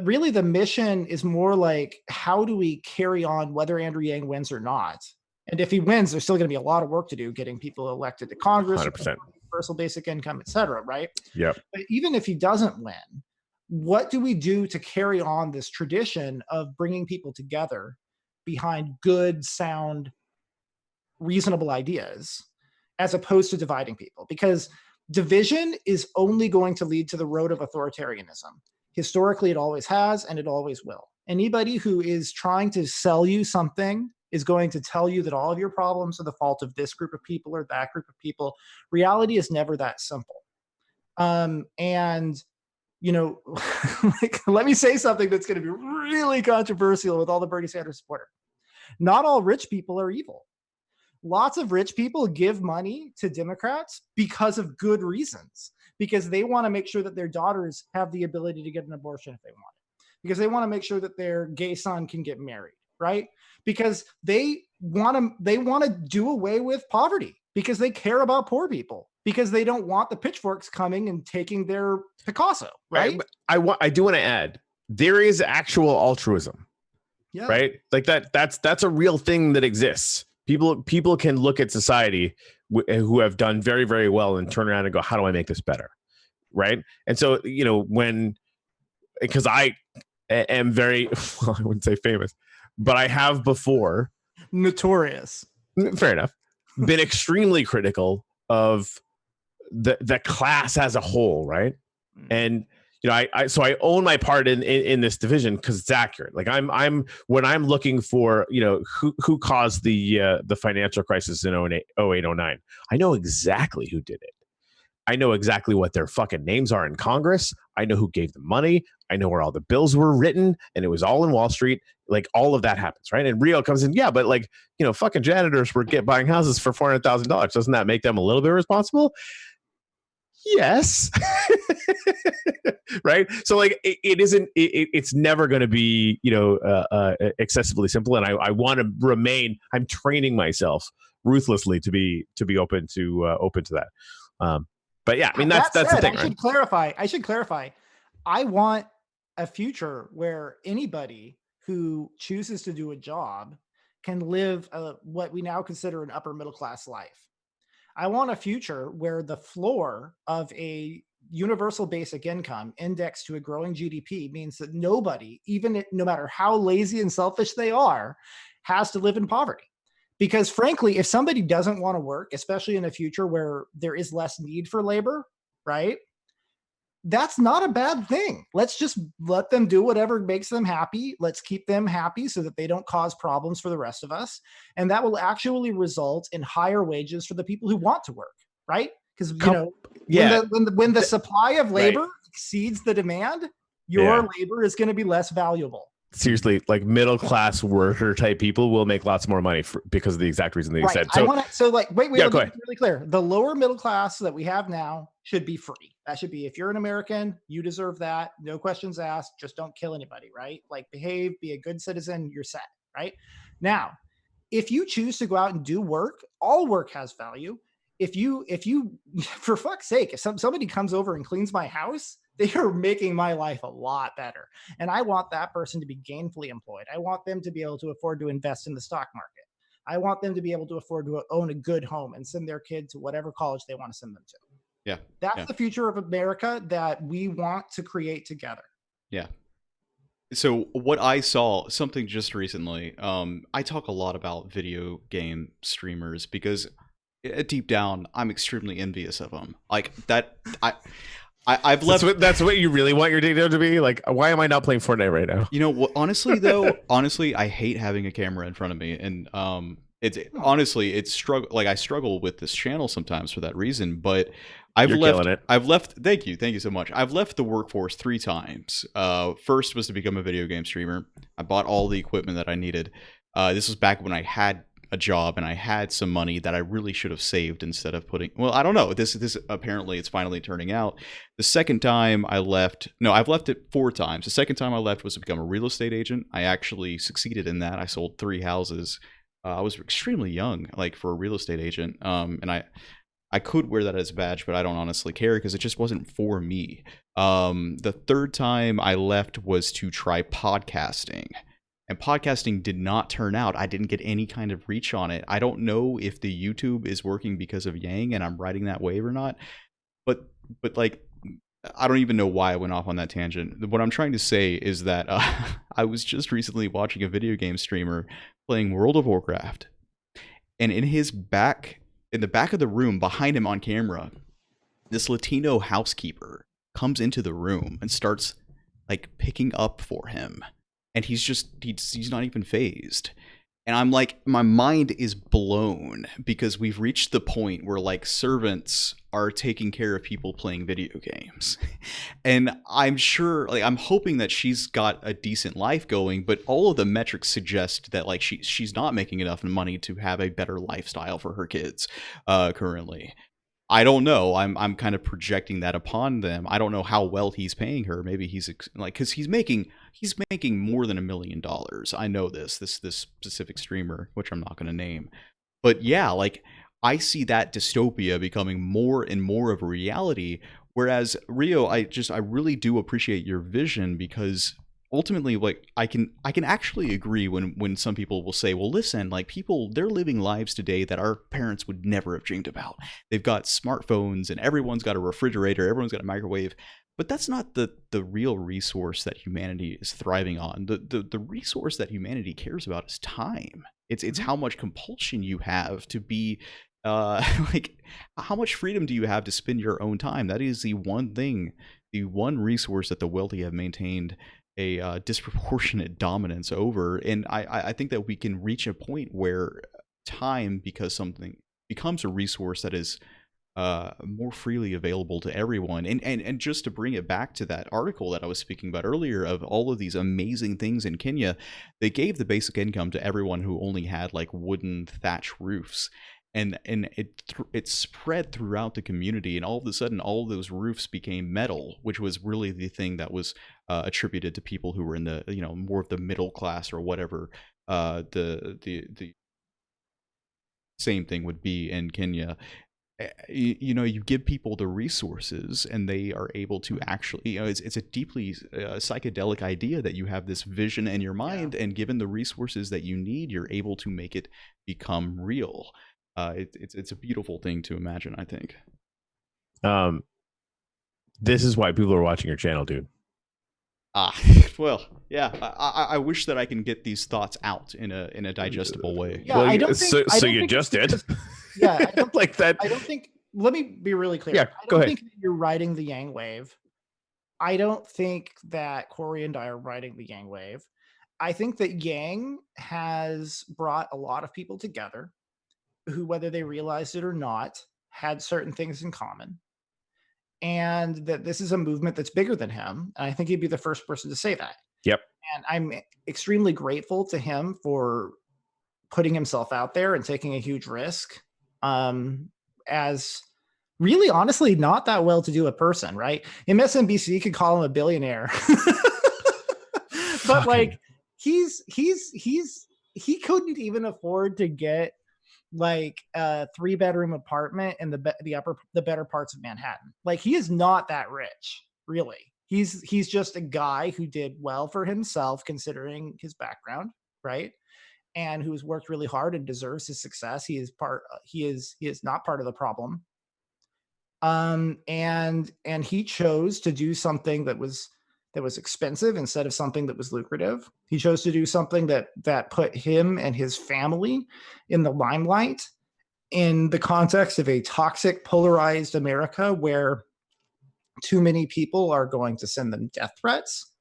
really the mission is more like, how do we carry on whether Andrew Yang wins or not? And if he wins, there's still going to be a lot of work to do getting people elected to Congress, 100%. universal basic income, et cetera, right? Yep. But even if he doesn't win, what do we do to carry on this tradition of bringing people together behind good, sound, reasonable ideas, as opposed to dividing people? Because division is only going to lead to the road of authoritarianism. Historically, it always has, and it always will. Anybody who is trying to sell you something is going to tell you that all of your problems are the fault of this group of people or that group of people. Reality is never that simple. And, you know, like, let me say something that's going to be really controversial with all the Bernie Sanders supporters. Not all rich people are evil. Lots of rich people give money to Democrats because of good reasons, because they want to make sure that their daughters have the ability to get an abortion if they want it, because they want to make sure that their gay son can get married, right? Because they want to do away with poverty, because they care about poor people, because they don't want the pitchforks coming and taking their Picasso, right? I do want to add, there is actual altruism. Yeah. Right? Like that's a real thing that exists. People can look at society who have done very, very well and turn around and go, how do I make this better? Right. And so, you know, because I am very, well, I wouldn't say famous, but I have before. Notorious. Fair enough. Been extremely critical of the class as a whole. Right. And, you know, I own my part in this division because it's accurate. Like when I'm looking for, you know, who caused the financial crisis in 08, 09, I know exactly who did it. I know exactly what their fucking names are in Congress. I know who gave them money. I know where all the bills were written, and it was all in Wall Street. Like, all of that happens, right? And Rio comes in, yeah, but like, you know, fucking janitors were buying houses for $400,000. Doesn't that make them a little bit responsible? Yes. Right. So like it's never going to be, you know, excessively simple. And I want to remain, I'm training myself ruthlessly to be open to that. But yeah, I mean, that's the thing. I should clarify. I want a future where anybody who chooses to do a job can live what we now consider an upper middle class life. I want a future where the floor of a universal basic income indexed to a growing GDP means that nobody, no matter how lazy and selfish they are, has to live in poverty. Because frankly, if somebody doesn't want to work, especially in a future where there is less need for labor, right? That's not a bad thing. Let's just let them do whatever makes them happy. Let's keep them happy so that they don't cause problems for the rest of us. And that will actually result in higher wages for the people who want to work, right? Because, you know, when the supply of labor exceeds the demand, your labor is going to be less valuable. Seriously, like middle class worker type people will make lots more money because of the exact reason that you said. So wait, let me be really clear. The lower middle class that we have now should be free. That should be, if you're an American, you deserve that. No questions asked. Just don't kill anybody, right? Like, behave, be a good citizen, you're set, right? Now, if you choose to go out and do work, all work has value. If you, for fuck's sake, if somebody comes over and cleans my house, they are making my life a lot better. And I want that person to be gainfully employed. I want them to be able to afford to invest in the stock market. I want them to be able to afford to own a good home and send their kid to whatever college they want to send them to. Yeah. That's the future of America that we want to create together. Yeah. So what I saw, something just recently, I talk a lot about video game streamers because deep down, I'm extremely envious of them. Like that, I've left. That's what you really want your day to be? Like, why am I not playing Fortnite right now? You know what? Honestly, though, I hate having a camera in front of me, and it's struggle. Like, I struggle with this channel sometimes for that reason. But I've left. Thank you so much. I've left the workforce 3 times. First was to become a video game streamer. I bought all the equipment that I needed. This was back when I had a job and I had some money that I really should have saved instead of putting, well, I don't know. This apparently it's finally turning out. The second time I left, no, I've left it 4 times. The second time I left was to become a real estate agent. I actually succeeded in that. I sold 3 houses. I was extremely young, like for a real estate agent. And I could wear that as a badge, but I don't honestly care because it just wasn't for me. The third time I left was to try podcasting. And podcasting did not turn out. I didn't get any kind of reach on it. I don't know if the YouTube is working because of Yang and I'm riding that wave or not. But like, I don't even know why I went off on that tangent. What I'm trying to say is that I was just recently watching a video game streamer playing World of Warcraft. And in the back of the room, behind him on camera, this Latino housekeeper comes into the room and starts like picking up for him. And he's not even phased. And I'm like, my mind is blown because we've reached the point where like servants are taking care of people playing video games. And I'm sure, like, I'm hoping that she's got a decent life going, but all of the metrics suggest that like she's not making enough money to have a better lifestyle for her kids currently. I don't know. I'm kind of projecting that upon them. I don't know how well he's paying her. Maybe he's like, because he's making more than $1 million. I know this specific streamer, which I'm not going to name. But yeah, like I see that dystopia becoming more and more of a reality. Whereas Rio, I really do appreciate your vision because ultimately, like I can actually agree when some people will say, well, listen, like people, they're living lives today that our parents would never have dreamed about. They've got smartphones and everyone's got a refrigerator, everyone's got a microwave. But that's not the real resource that humanity is thriving on. The resource that humanity cares about is time. It's how much compulsion you have to be like how much freedom do you have to spend your own time? That is the one thing, the one resource that the wealthy have maintained a disproportionate dominance over. And I think that we can reach a point where time, because something becomes a resource that is more freely available to everyone. And just to bring it back to that article that I was speaking about earlier of all of these amazing things in Kenya, they gave the basic income to everyone who only had like wooden thatch roofs. And it spread throughout the community, and all of a sudden, all of those roofs became metal, which was really the thing that was attributed to people who were in the more of the middle class or whatever. The same thing would be in Kenya. You give people the resources, and they are able to actually, it's a deeply psychedelic idea that you have this vision in your mind, and given the resources that you need, you're able to make it become real. It's a beautiful thing to imagine, I think. This is why people are watching your channel, dude. Well, yeah. I wish that I can get these thoughts out in a digestible way. Yeah, well, I don't think, so you just did. Yeah, I don't like that. I don't think. Let me be really clear. Yeah, I go don't ahead. think that you're riding the Yang wave. I don't think that Corey and I are riding the Yang wave. I think that Yang has brought a lot of people together who, whether they realized it or not, had certain things in common. And that this is a movement that's bigger than him. And I think he'd be the first person to say that. Yep. And I'm extremely grateful to him for putting himself out there and taking a huge risk as really, honestly, not that well-to-do a person, right? MSNBC could call him a billionaire. But like he couldn't even afford to get like a 3-bedroom apartment in the better parts of Manhattan. Like he is not that rich, really. He's just a guy who did well for himself considering his background, right? And who's worked really hard and deserves his success. He is not part of the problem. And he chose to do something that was expensive instead of something that was lucrative. He chose to do something that put him and his family in the limelight in the context of a toxic, polarized America where too many people are going to send them death threats.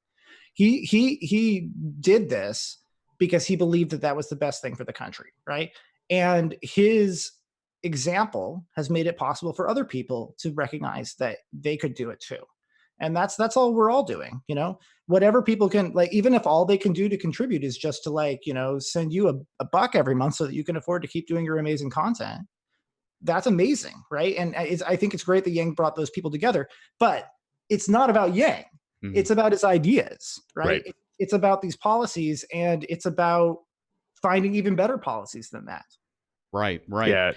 He did this because he believed that was the best thing for the country, right? And his example has made it possible for other people to recognize that they could do it too. And that's all we're all doing, whatever people can, like, even if all they can do to contribute is just to, like, send you a buck every month so that you can afford to keep doing your amazing content. That's amazing. Right. And I think it's great that Yang brought those people together, but it's not about Yang. Mhm. It's about his ideas, Right. right? It's about these policies, and it's about finding even better policies than that. Right. Yeah.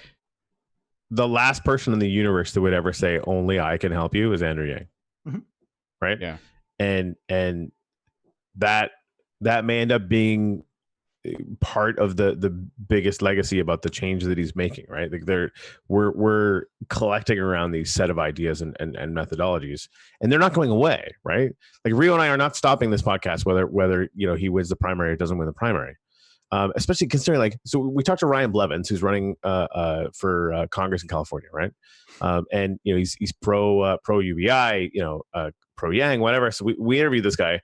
The last person in the universe that would ever say only I can help you is Andrew Yang. Mhm. Right. Yeah. And that may end up being part of the biggest legacy about the change that he's making, right? Like we're collecting around these set of ideas and methodologies, and they're not going away, right? Like Rio and I are not stopping this podcast whether he wins the primary or doesn't win the primary. Especially considering, like, so we talked to Ryan Blevins, who's running for Congress in California, right? And he's pro UBI, pro Yang, whatever. So we interviewed this guy,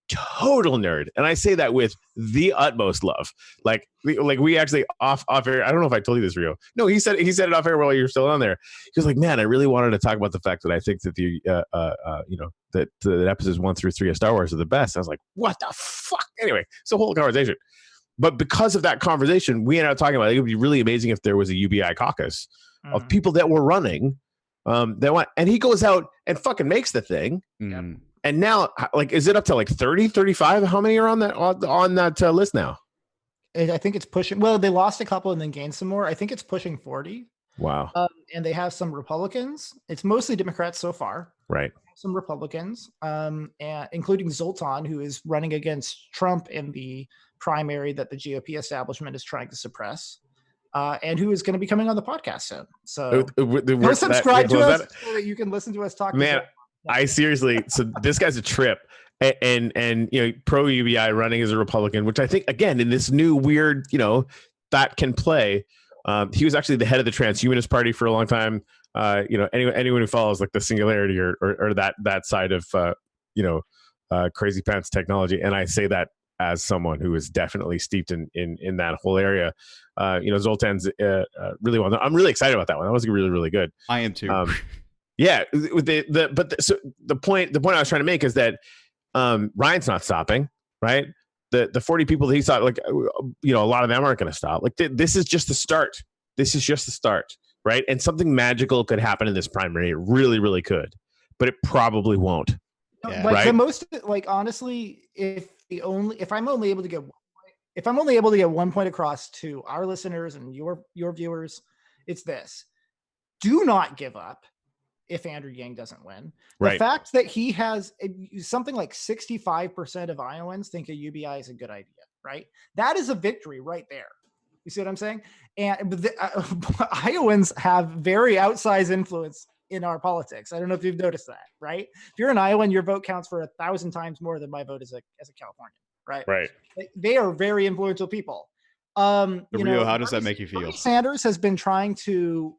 total nerd, and I say that with the utmost love. Like we actually off air. I don't know if I told you this, Rio. No, he said it off air while you're still on there. He was like, "Man, I really wanted to talk about the fact that I think that that the episodes 1 through 3 of Star Wars are the best." I was like, "What the fuck?" Anyway, it's a whole conversation. But because of that conversation, we ended up talking about it would be really amazing if there was a UBI caucus of people that were running, that went, and he goes out and fucking makes the thing. Mm. And now, like, is it up to like 30, 35? How many are on that list now? I think it's pushing. Well, they lost a couple and then gained some more. I think it's pushing 40. Wow. And they have some Republicans. It's mostly Democrats so far. Right. Some Republicans, and including Zoltan, who is running against Trump in the primary that the GOP establishment is trying to suppress, and who is going to be coming on the podcast soon. So go subscribe to us so that you can listen to us talk. Man, I seriously, so this guy's a trip. And pro UBI running as a Republican, which I think, again, in this new weird, that can play. He was actually the head of the Transhumanist Party for a long time. Anyone who follows like the Singularity or that side of crazy pants technology, and I say that as someone who is definitely steeped in that whole area. Zoltan's really well. I'm really excited about that one. That was really, really good. I am too. Yeah, with the point I was trying to make is that Ryan's not stopping, right? The 40 people that he saw, like, a lot of them aren't going to stop. Like, this is just the start. This is just the start, right? And something magical could happen in this primary. It really, really could, but it probably won't. Yeah. Like, right? The most, like, honestly, if I'm only able to get 1 point across to our listeners and your viewers, it's this: do not give up. If Andrew Yang doesn't win, the fact that he has something like 65% of Iowans think a UBI is a good idea, right? That is a victory right there. You see what I'm saying? And Iowans have very outsized influence in our politics. I don't know if you've noticed that, right? If you're an Iowan, your vote counts for 1,000 times more than my vote as a Californian, right? Right. They are very influential people. Rio, how does that make you feel? Bernie Sanders has been trying to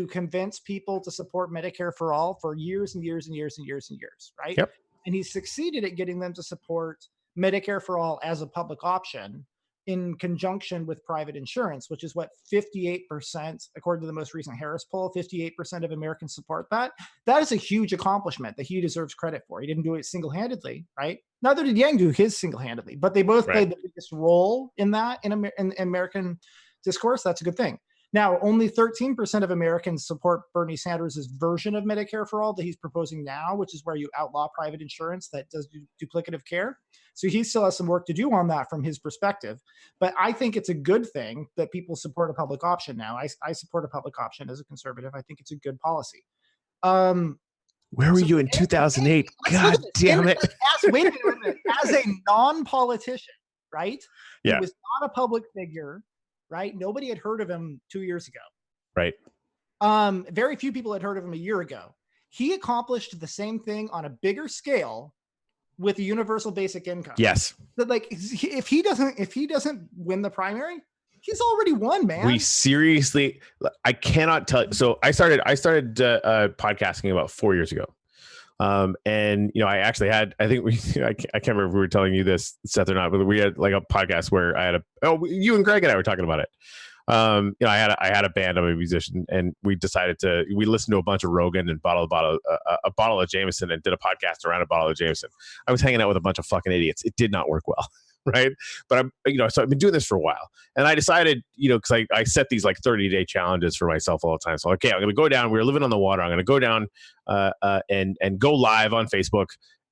convince people to support Medicare for all for years and years and years and years and years, right? Yep. And he's succeeded at getting them to support Medicare for all as a public option in conjunction with private insurance, which is what 58%, according to the most recent Harris poll, 58% of Americans support that. That is a huge accomplishment that he deserves credit for. He didn't do it single-handedly, right? Neither did Yang do his single-handedly, but they both played the biggest role in that in American discourse. That's a good thing. Now, only 13% of Americans support Bernie Sanders' version of Medicare for all that he's proposing now, which is where you outlaw private insurance that does duplicative care. So he still has some work to do on that from his perspective. But I think it's a good thing that people support a public option now. I support a public option as a conservative. I think it's a good policy. Where were you in 2008? God damn it. Wait a minute. As a non-politician, right? Yeah. He was not a public figure. Right? Nobody had heard of him 2 years ago. Right. Very few people had heard of him a year ago. He accomplished the same thing on a bigger scale with a universal basic income. Yes. But like, if he doesn't win the primary, he's already won, man. We seriously, I cannot tell. So I started podcasting about 4 years ago. And I actually had, I think I can't remember if we were telling you this, Seth, or not, but we had like a podcast where I had you and Greg and I were talking about it. I had a band. I'm a musician, and we listened to a bunch of Rogan and a bottle of Jameson, and did a podcast around a bottle of Jameson. I was hanging out with a bunch of fucking idiots. It did not work well. Right. But so I've been doing this for a while, and I decided, because I set these like 30-day challenges for myself all the time. So, okay, I'm going to go down. We were living on the water. I'm going to go down and go live on Facebook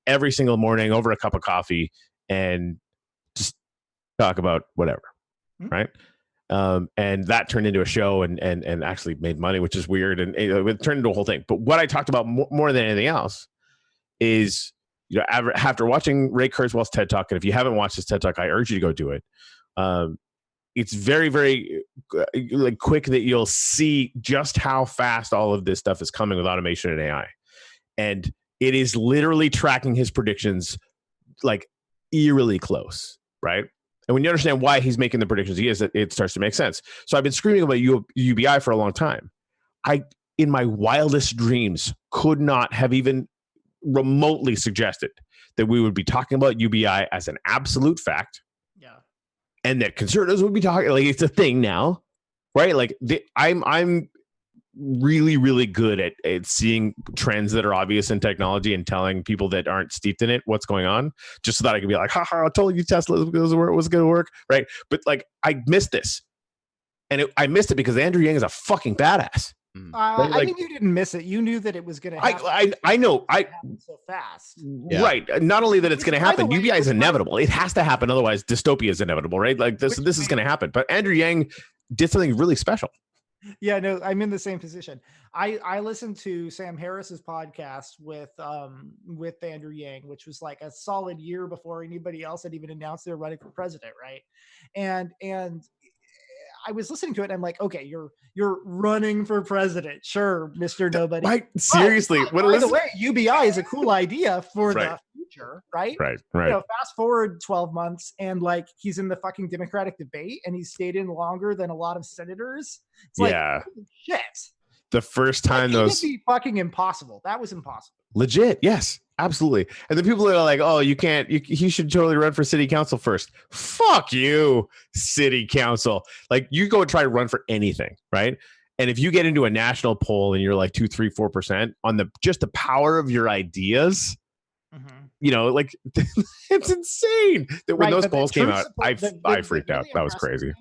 every single morning over a cup of coffee and just talk about whatever. Mm-hmm. Right. And that turned into a show and actually made money, which is weird. And it turned into a whole thing. But what I talked about more than anything else is, after watching Ray Kurzweil's TED Talk, and if you haven't watched his TED Talk, I urge you to go do it. It's very, very quick that you'll see just how fast all of this stuff is coming with automation and AI. And it is literally tracking his predictions like eerily close, right? And when you understand why he's making the predictions he is, it starts to make sense. So I've been screaming about UBI for a long time. I, in my wildest dreams, could not have even remotely suggested that we would be talking about UBI as an absolute fact. Yeah. And that conservatives would be talking, like, it's a thing now, right? Like I'm really, really good at seeing trends that are obvious in technology and telling people that aren't steeped in it what's going on, just so that I can be like, haha, I told you Tesla was going to work, right? But like, I missed this. And I missed it because Andrew Yang is a fucking badass. I mean, you didn't miss it. You knew that it was going to happen. I know. Happen so fast. Yeah. Right. Not only that it's going to happen, UBI is inevitable. It has to happen. Otherwise, dystopia is inevitable, right? Like this is going to happen. But Andrew Yang did something really special. Yeah, no, I'm in the same position. I listened to Sam Harris's podcast with Andrew Yang, which was like a solid year before anybody else had even announced they're running for president, right? And I was listening to it and I'm like, okay, you're running for president. Sure, Mr. Nobody. Right. Seriously. By the way, UBI is a cool idea for the future, right? Right. Fast forward 12 months and like he's in the fucking Democratic debate and he stayed in longer than a lot of senators. It's like, holy shit. The first time it would be fucking impossible. That was impossible. Legit. Yes, absolutely. And the people that are like, oh, you can't, he should totally run for city council first. Fuck you, city council. Like, you go and try to run for anything, right? And if you get into a national poll and you're like 2, 3, 4% on just the power of your ideas, like it's insane that when those polls came out, I freaked out. That was crazy.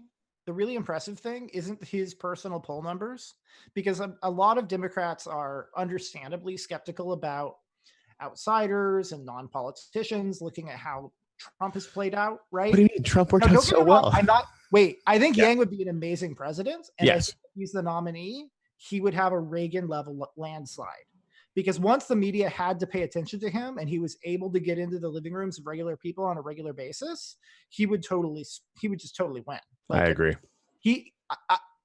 The really impressive thing isn't his personal poll numbers, because a lot of Democrats are understandably skeptical about outsiders and non-politicians looking at how Trump has played out, right? What do you mean? Trump worked out so well. I think Yang would be an amazing president. And if he's the nominee, he would have a Reagan level landslide. Because once the media had to pay attention to him and he was able to get into the living rooms of regular people on a regular basis, he would just totally win. Like, I agree.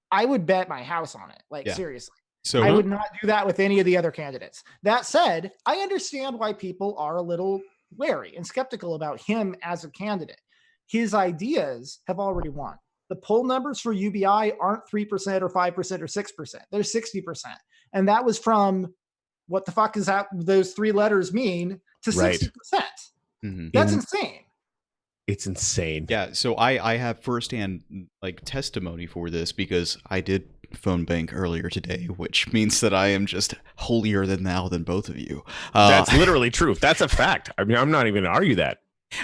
I would bet my house on it. Like, seriously. So I would not do that with any of the other candidates. That said, I understand why people are a little wary and skeptical about him as a candidate. His ideas have already won. The poll numbers for UBI aren't 3% or 5% or 6%. They're 60%. And that was from, what the fuck is that? Those three letters mean to 60%. That's insane. It's insane. Yeah. So I have firsthand like testimony for this because I did phone bank earlier today, which means that I am just holier than thou than both of you. That's literally true. That's a fact. I mean, I'm not even going to argue that.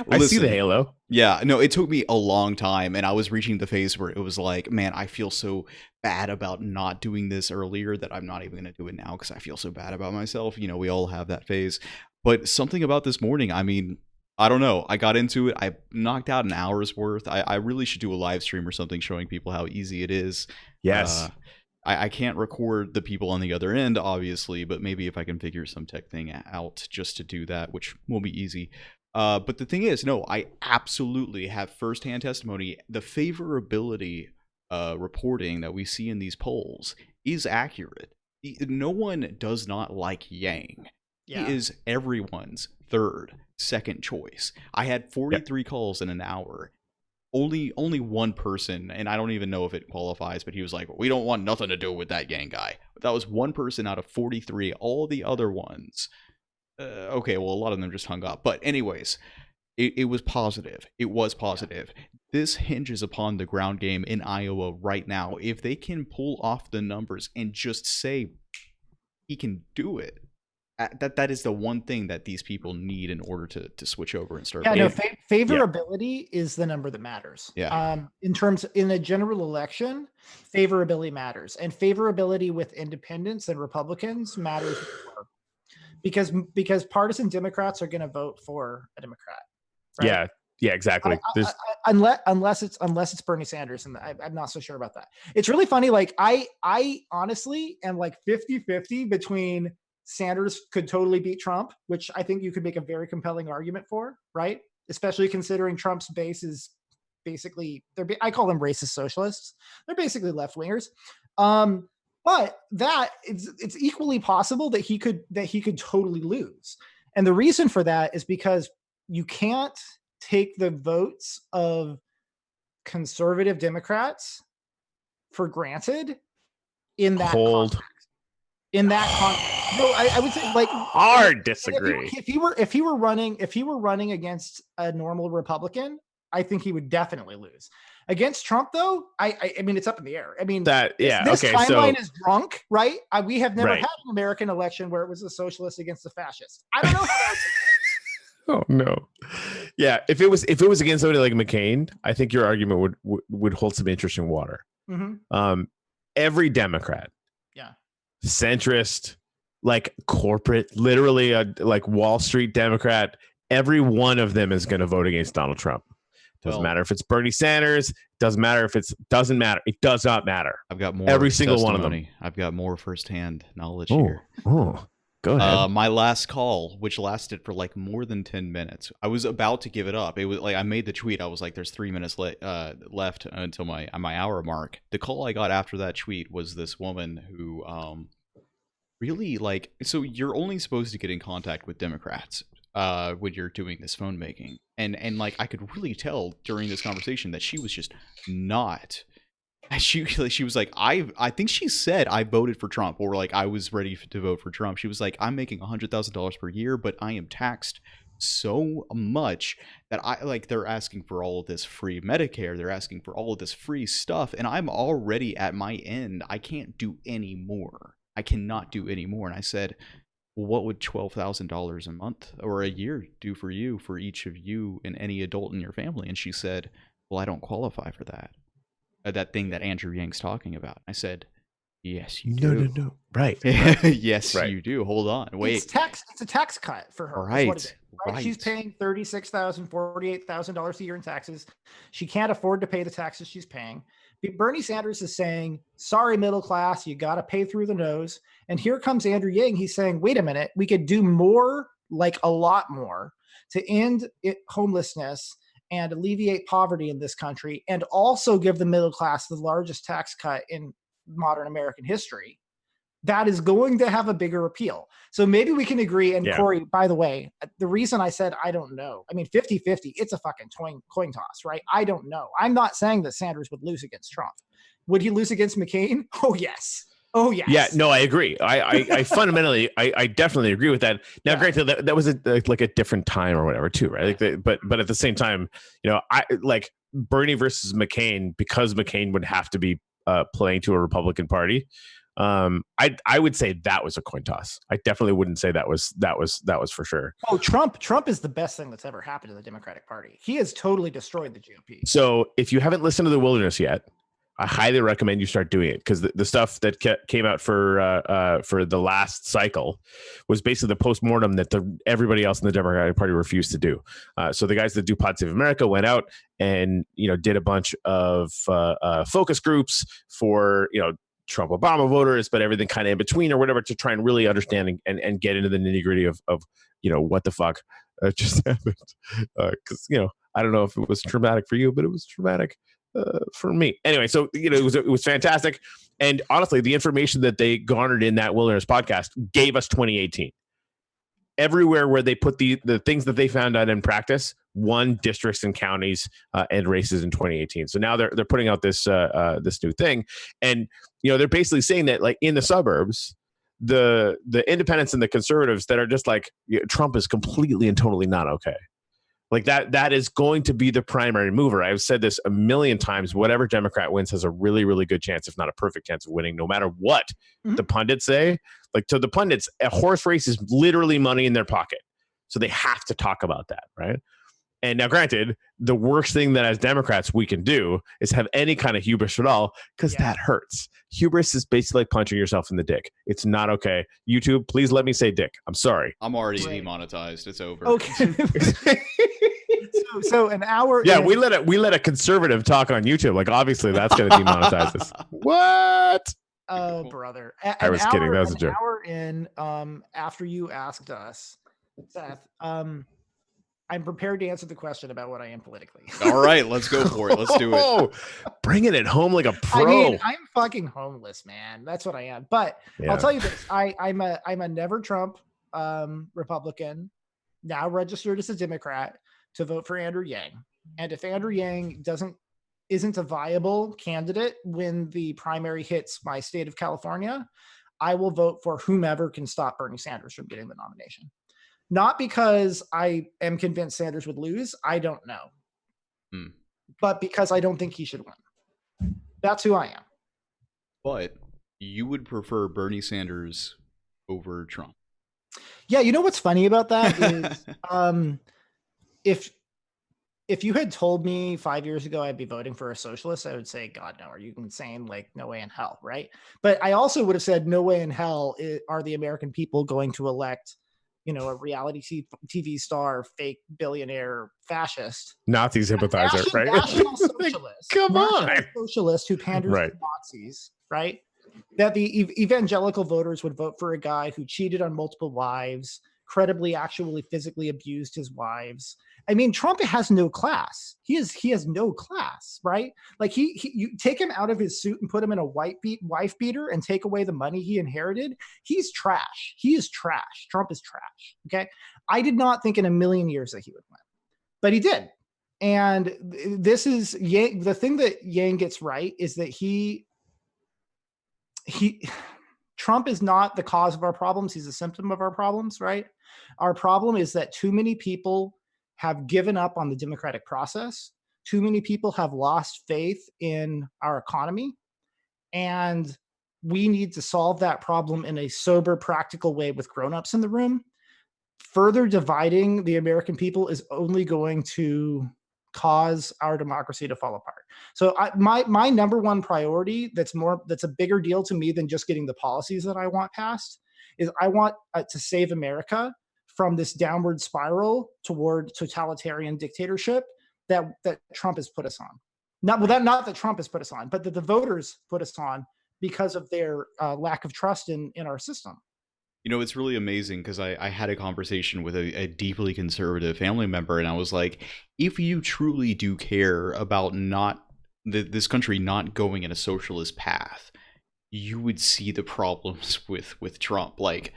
I see the halo. Yeah, no, it took me a long time, and I was reaching the phase where it was like, man, I feel so bad about not doing this earlier that I'm not even going to do it now because I feel so bad about myself. You know, we all have that phase. But something about this morning, I mean, I don't know. I got into it. I knocked out an hour's worth. I really should do a live stream or something showing people how easy it is. Yes. I can't record the people on the other end, obviously, but maybe if I can figure some tech thing out just to do that, which will be easy. But the thing is, no, I absolutely have firsthand testimony. The favorability reporting that we see in these polls is accurate. No one does not like Yang. Yeah. He is everyone's second choice. I had 43 calls in an hour. Only one person, and I don't even know if it qualifies, but he was like, we don't want nothing to do with that Yang guy. But that was one person out of 43. All the other ones... okay, well, a lot of them just hung up. But anyways, it was positive. It was positive. this hinges upon the ground game in Iowa right now. If they can pull off the numbers and just say he can do it, that is the one thing that these people need in order to switch over and start. Yeah, no, favorability is the number that matters. Yeah. In a general election, favorability matters, and favorability with independents and Republicans matters more, because partisan Democrats are going to vote for a Democrat. Right? Yeah, exactly. Unless it's Bernie Sanders, and I'm not so sure about that. It's really funny. Like I honestly am like 50-50 between Sanders could totally beat Trump, which I think you could make a very compelling argument for, right? Especially considering Trump's base is basically I call them racist socialists. They're basically left wingers. But that it's equally possible that he could totally lose. And the reason for that is because you can't take the votes of conservative Democrats for granted in that context. In that context, no, I would say like hard disagree. If he were running against a normal Republican, I think he would definitely lose. Against Trump, though, I mean, it's up in the air. I mean, this timeline is drunk, right? We have never had an American election where it was a socialist against a fascist. I don't know. Oh no, yeah. If it was against somebody like McCain, I think your argument would hold some interesting water. Mm-hmm. Every Democrat, centrist, like corporate, literally like Wall Street Democrat, every one of them is going to vote against Donald Trump. Doesn't matter if it's Bernie Sanders. Doesn't matter if doesn't matter. It does not matter. I've got more. Every single one of them. I've got more firsthand knowledge here. Oh. Go ahead. My last call, which lasted for like more than 10 minutes, I was about to give it up. It was like I made the tweet. I was like, "There's 3 minutes left until my hour mark." The call I got after that tweet was this woman who really like. So you're only supposed to get in contact with Democrats when you're doing this phone making, and like I could really tell during this conversation that she was just not. She was like, I think she said I voted for Trump, or like I was ready to vote for Trump. She was like, I'm making $100,000 per year, but I am taxed so much that they're asking for all of this free Medicare. They're asking for all of this free stuff. And I'm already at my end. I can't do any more. I cannot do any more. And I said, well, what would $12,000 a month or a year do for you, for each of you and any adult in your family? And she said, well, I don't qualify for that. That thing that Andrew Yang's talking about. I said, yes, you do. No. Right. Yes, you do. Hold on. Wait. It's a tax cut for her. Right. She's paying $36,000, $48,000 a year in taxes. She can't afford to pay the taxes she's paying. Bernie Sanders is saying, sorry, middle class, you got to pay through the nose. And here comes Andrew Yang. He's saying, wait a minute, we could do more, like a lot more, to end homelessness and alleviate poverty in this country, and also give the middle class the largest tax cut in modern American history. That is going to have a bigger appeal. So maybe we can agree. And Corey, by the way, the reason I said I don't know, I mean, 50-50, it's a fucking coin toss, right? I don't know. I'm not saying that Sanders would lose against Trump. Would he lose against McCain? Oh, yes. Oh, yes. Yeah, no, I agree. I fundamentally, I definitely agree with that. Now, granted, that was like a different time or whatever too, right? Like but at the same time, I like Bernie versus McCain, because McCain would have to be playing to a Republican Party. I would say that was a coin toss. I definitely wouldn't say that was for sure. Oh, Trump is the best thing that's ever happened to the Democratic Party. He has totally destroyed the GOP. So if you haven't listened to The Wilderness yet, I highly recommend you start doing it, because the stuff that came out for the last cycle was basically the postmortem that everybody else in the Democratic Party refused to do. So the guys that do Pod Save America went out and did a bunch of focus groups for Trump Obama voters, but everything kind of in between or whatever, to try and really understand and get into the nitty gritty of what the fuck just happened. Because I don't know if it was traumatic for you, but it was traumatic for me. Anyway, so it was fantastic, and honestly, the information that they garnered in that Wilderness podcast gave us 2018. Everywhere where they put the things that they found out in practice, won districts and counties and races in 2018. So now they're putting out this new thing, and they're basically saying that, like, in the suburbs, the independents and the conservatives that are just like, Trump is completely and totally not okay. Like that is going to be the primary mover. I've said this a million times. Whatever Democrat wins has a really, really good chance, if not a perfect chance of winning, no matter what the pundits say. Like, to the pundits, a horse race is literally money in their pocket. So they have to talk about that, right? And now, granted, the worst thing that as Democrats we can do is have any kind of hubris at all, because that hurts. Hubris is basically like punching yourself in the dick. It's not okay. YouTube, please let me say dick. I'm sorry. I'm already demonetized. It's over. Okay. so an hour. Yeah, we let a conservative talk on YouTube. Like, obviously, that's going to demonetize us. What? Oh, brother! I was kidding. That was a joke. An hour in, after you asked us, Seth, I'm prepared to answer the question about what I am politically. All right, let's go for it. Let's do it. Bringing it home like a pro. I mean, I'm fucking homeless, man. That's what I am. But I'll tell you this: I'm a never Trump Republican, now registered as a Democrat to vote for Andrew Yang. And if Andrew Yang isn't a viable candidate when the primary hits my state of California, I will vote for whomever can stop Bernie Sanders from getting the nomination. Not because I am convinced Sanders would lose. I don't know. But because I don't think he should win. That's who I am. But you would prefer Bernie Sanders over Trump. Yeah, you know what's funny about that is if you had told me 5 years ago I'd be voting for a socialist, I would say, God, no, are you insane? Like, no way in hell, right? But I also would have said, no way in hell are the American people going to elect, a reality TV star, fake billionaire fascist. Nazi sympathizer, right? National socialist. Come on. Socialist who panders to Nazis, right? That the evangelical voters would vote for a guy who cheated on multiple wives, credibly actually physically abused his wives. I mean, Trump has no class. He has no class, right? Like you take him out of his suit and put him in a wife beater and take away the money he inherited. He's trash. He is trash. Trump is trash. Okay. I did not think in a million years that he would win, but he did. And this is the thing that Yang gets right is that Trump is not the cause of our problems. He's a symptom of our problems, right? Our problem is that too many people have given up on the democratic process. Too many people have lost faith in our economy. And we need to solve that problem in a sober, practical way with grownups in the room. Further dividing the American people is only going to cause our democracy to fall apart. So my number one priority that's a bigger deal to me than just getting the policies that I want passed is I want to save America from this downward spiral toward totalitarian dictatorship that Trump has put us on. Not that Trump has put us on, but that the voters put us on because of their lack of trust in our system. It's really amazing because I had a conversation with a deeply conservative family member, and I was like, if you truly do care about this country not going in a socialist path, you would see the problems with Trump. Like,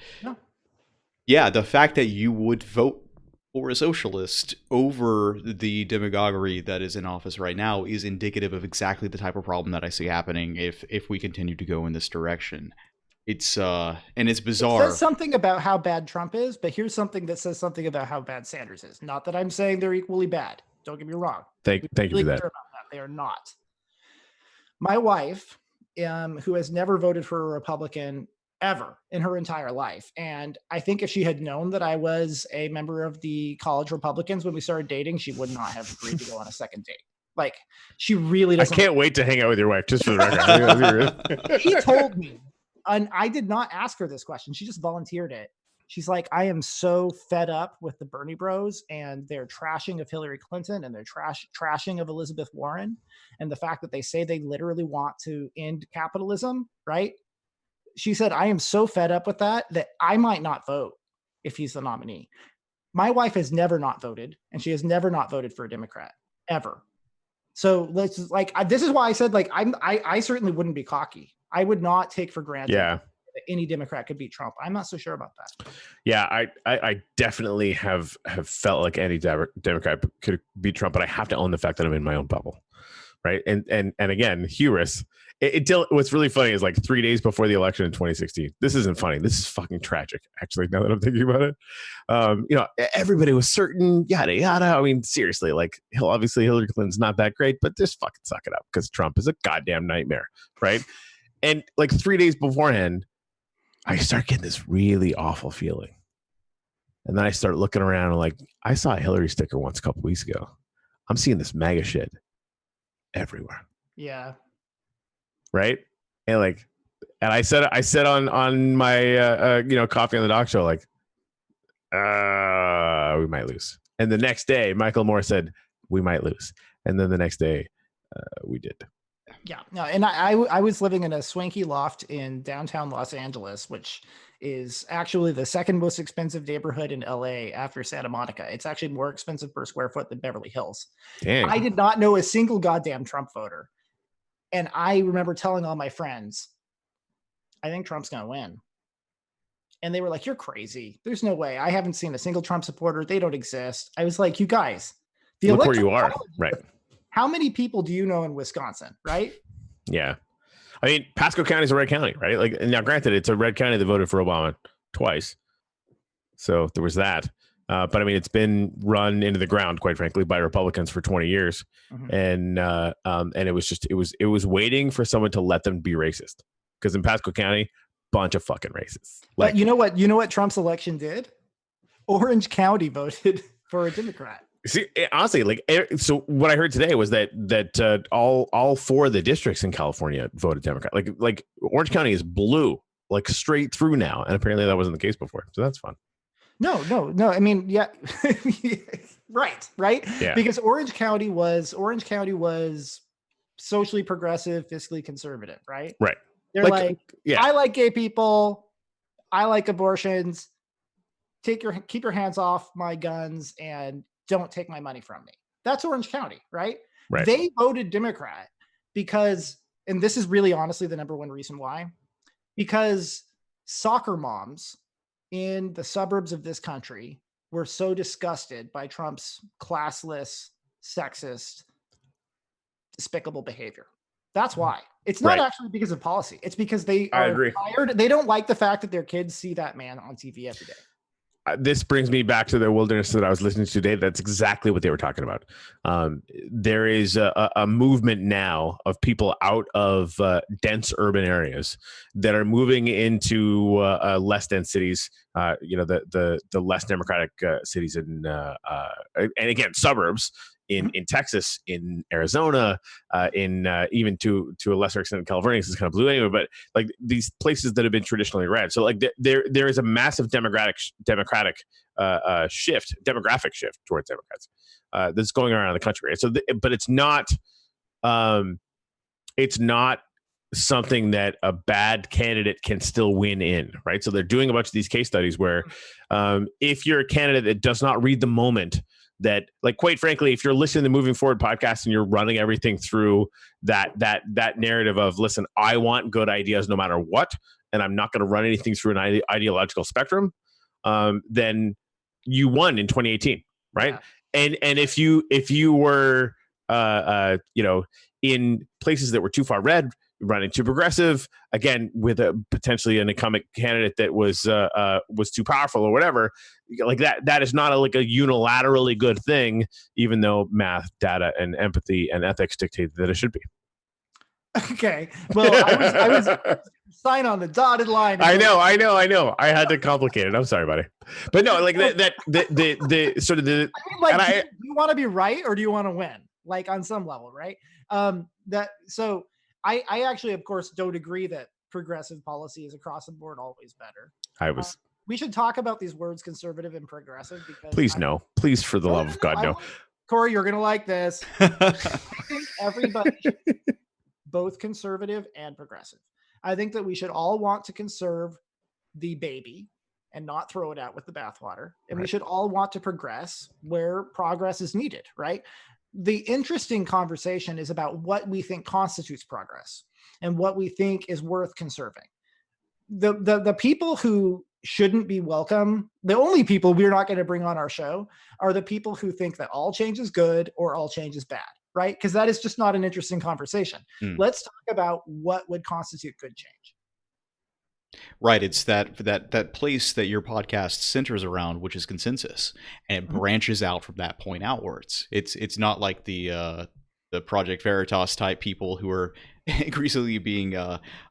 yeah, the fact that you would vote for a socialist over the demagoguery that is in office right now is indicative of exactly the type of problem that I see happening if we continue to go in this direction. It's and it's bizarre. It says something about how bad Trump is, but here's something that says something about how bad Sanders is. Not that I'm saying they're equally bad. Don't get me wrong. Thank you for that. They are not. My wife, who has never voted for a Republican ever in her entire life, and I think if she had known that I was a member of the college Republicans when we started dating, she would not have agreed to go on a second date. Like, she really doesn't. I can't wait to hang out with your wife, just for the record. She told me. And I did not ask her this question. She just volunteered it. She's like, I am so fed up with the Bernie bros and their trashing of Hillary Clinton and their trashing of Elizabeth Warren. And the fact that they say they literally want to end capitalism, right? She said, I am so fed up with that I might not vote if he's the nominee. My wife has never not voted, and she has never not voted for a Democrat, ever. So this is why I said, like, I certainly wouldn't be cocky. I would not take for granted that any Democrat could beat Trump. I'm not so sure about that. Yeah, I definitely have felt like any Democrat could beat Trump, but I have to own the fact that I'm in my own bubble, right? And again, hubris. What's really funny is like 3 days before the election in 2016. This isn't funny. This is fucking tragic, actually, now that I'm thinking about it. Everybody was certain, yada, yada. I mean, seriously, like, obviously Hillary Clinton's not that great, but just fucking suck it up because Trump is a goddamn nightmare, right? And like 3 days beforehand, I start getting this really awful feeling. And then I start looking around and like, I saw a Hillary sticker once a couple weeks ago. I'm seeing this MAGA shit everywhere. Yeah. Right. And I said on my Coffee on the Dock show, like, we might lose. And the next day, Michael Moore said we might lose. And then the next day, we did. Yeah. No, and I was living in a swanky loft in downtown Los Angeles, which is actually the second most expensive neighborhood in LA after Santa Monica. It's actually more expensive per square foot than Beverly Hills. Dang. I did not know a single goddamn Trump voter. And I remember telling all my friends, I think Trump's going to win. And they were like, you're crazy. There's no way. I haven't seen a single Trump supporter. They don't exist. I was like, you guys, look where you are. Right. How many people do you know in Wisconsin? Right. Yeah. I mean, Pasco County is a red county, right? Like, now granted, it's a red county that voted for Obama twice. So there was that. But I mean, it's been run into the ground, quite frankly, by Republicans for 20 years. Mm-hmm. And it was waiting for someone to let them be racist. Because in Pasco County, bunch of fucking racists. Like, but you know what Trump's election did? Orange County voted for a Democrat. See, honestly, like, so what I heard today was that all four of the districts in California voted Democrat. Like Orange County is blue, like straight through now, and apparently that wasn't the case before. So that's fun. No. I mean, yeah, right. Yeah. Because Orange County was socially progressive, fiscally conservative, right? Right. They're like, yeah. I like gay people, I like abortions. Keep your hands off my guns and don't take my money from me. That's Orange County, right? Right. They voted Democrat because, and this is really honestly the number one reason why, because soccer moms in the suburbs of this country were so disgusted by Trump's classless, sexist, despicable behavior. That's why. It's not actually because of policy. It's because they are tired. They don't like the fact that their kids see that man on TV every day. This brings me back to the wilderness that I was listening to today. That's exactly what they were talking about. There is a movement now of people out of dense urban areas that are moving into less dense cities. The less democratic cities and again suburbs in Texas, in Arizona, in even to a lesser extent in California. This is kind of blue anyway, but like these places that have been traditionally red. So like there is a massive demographic shift towards Democrats that's going around the country. Right? So, but it's not something that a bad candidate can still win in, right? So they're doing a bunch of these case studies where if you're a candidate that does not read the moment, that, like, quite frankly, if you're listening to the Moving Forward podcast and you're running everything through that narrative of, listen, I want good ideas no matter what, and I'm not going to run anything through an ideological spectrum, then you won in 2018, right? Yeah. And if you were in places that were too far red, running too progressive, again with a potentially an incumbent candidate that was too powerful or whatever, like that is not a unilaterally good thing, even though math, data, and empathy and ethics dictate that it should be. Okay, well, I was sign on the dotted line. I know. I had to complicate it. I'm sorry, buddy, but no, like the sort of the. I mean, do you want to be right or do you want to win? Like on some level, right? I actually, of course, don't agree that progressive policy is across the board always better. We should talk about these words, conservative and progressive, because please, for the love of God, no. Corey, you're gonna like this. I think everybody should be both conservative and progressive. I think that we should all want to conserve the baby and not throw it out with the bathwater, and we should all want to progress where progress is needed, right? The interesting conversation is about what we think constitutes progress and what we think is worth conserving. The people who shouldn't be welcome, the only people we're not going to bring on our show, are the people who think that all change is good or all change is bad, right? Because that is just not an interesting conversation. Let's talk about what would constitute good change. Right, it's that place that your podcast centers around, which is consensus, and it branches out from that point outwards. It's not like the Project Veritas type people who are increasingly being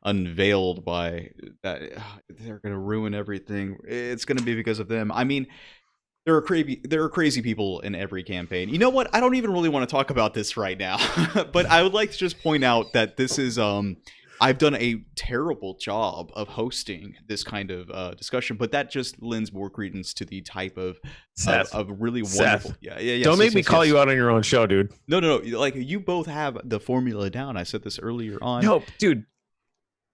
unveiled by that. They're going to ruin everything. It's going to be because of them. I mean, there are crazy people in every campaign. You know what? I don't even really want to talk about this right now, but I would like to just point out that this is I've done a terrible job of hosting this kind of discussion, but that just lends more credence to the type of really wonderful. Seth. Yeah. Don't make me call you out on your own show, dude. No. Like, you both have the formula down. I said this earlier on. No, dude.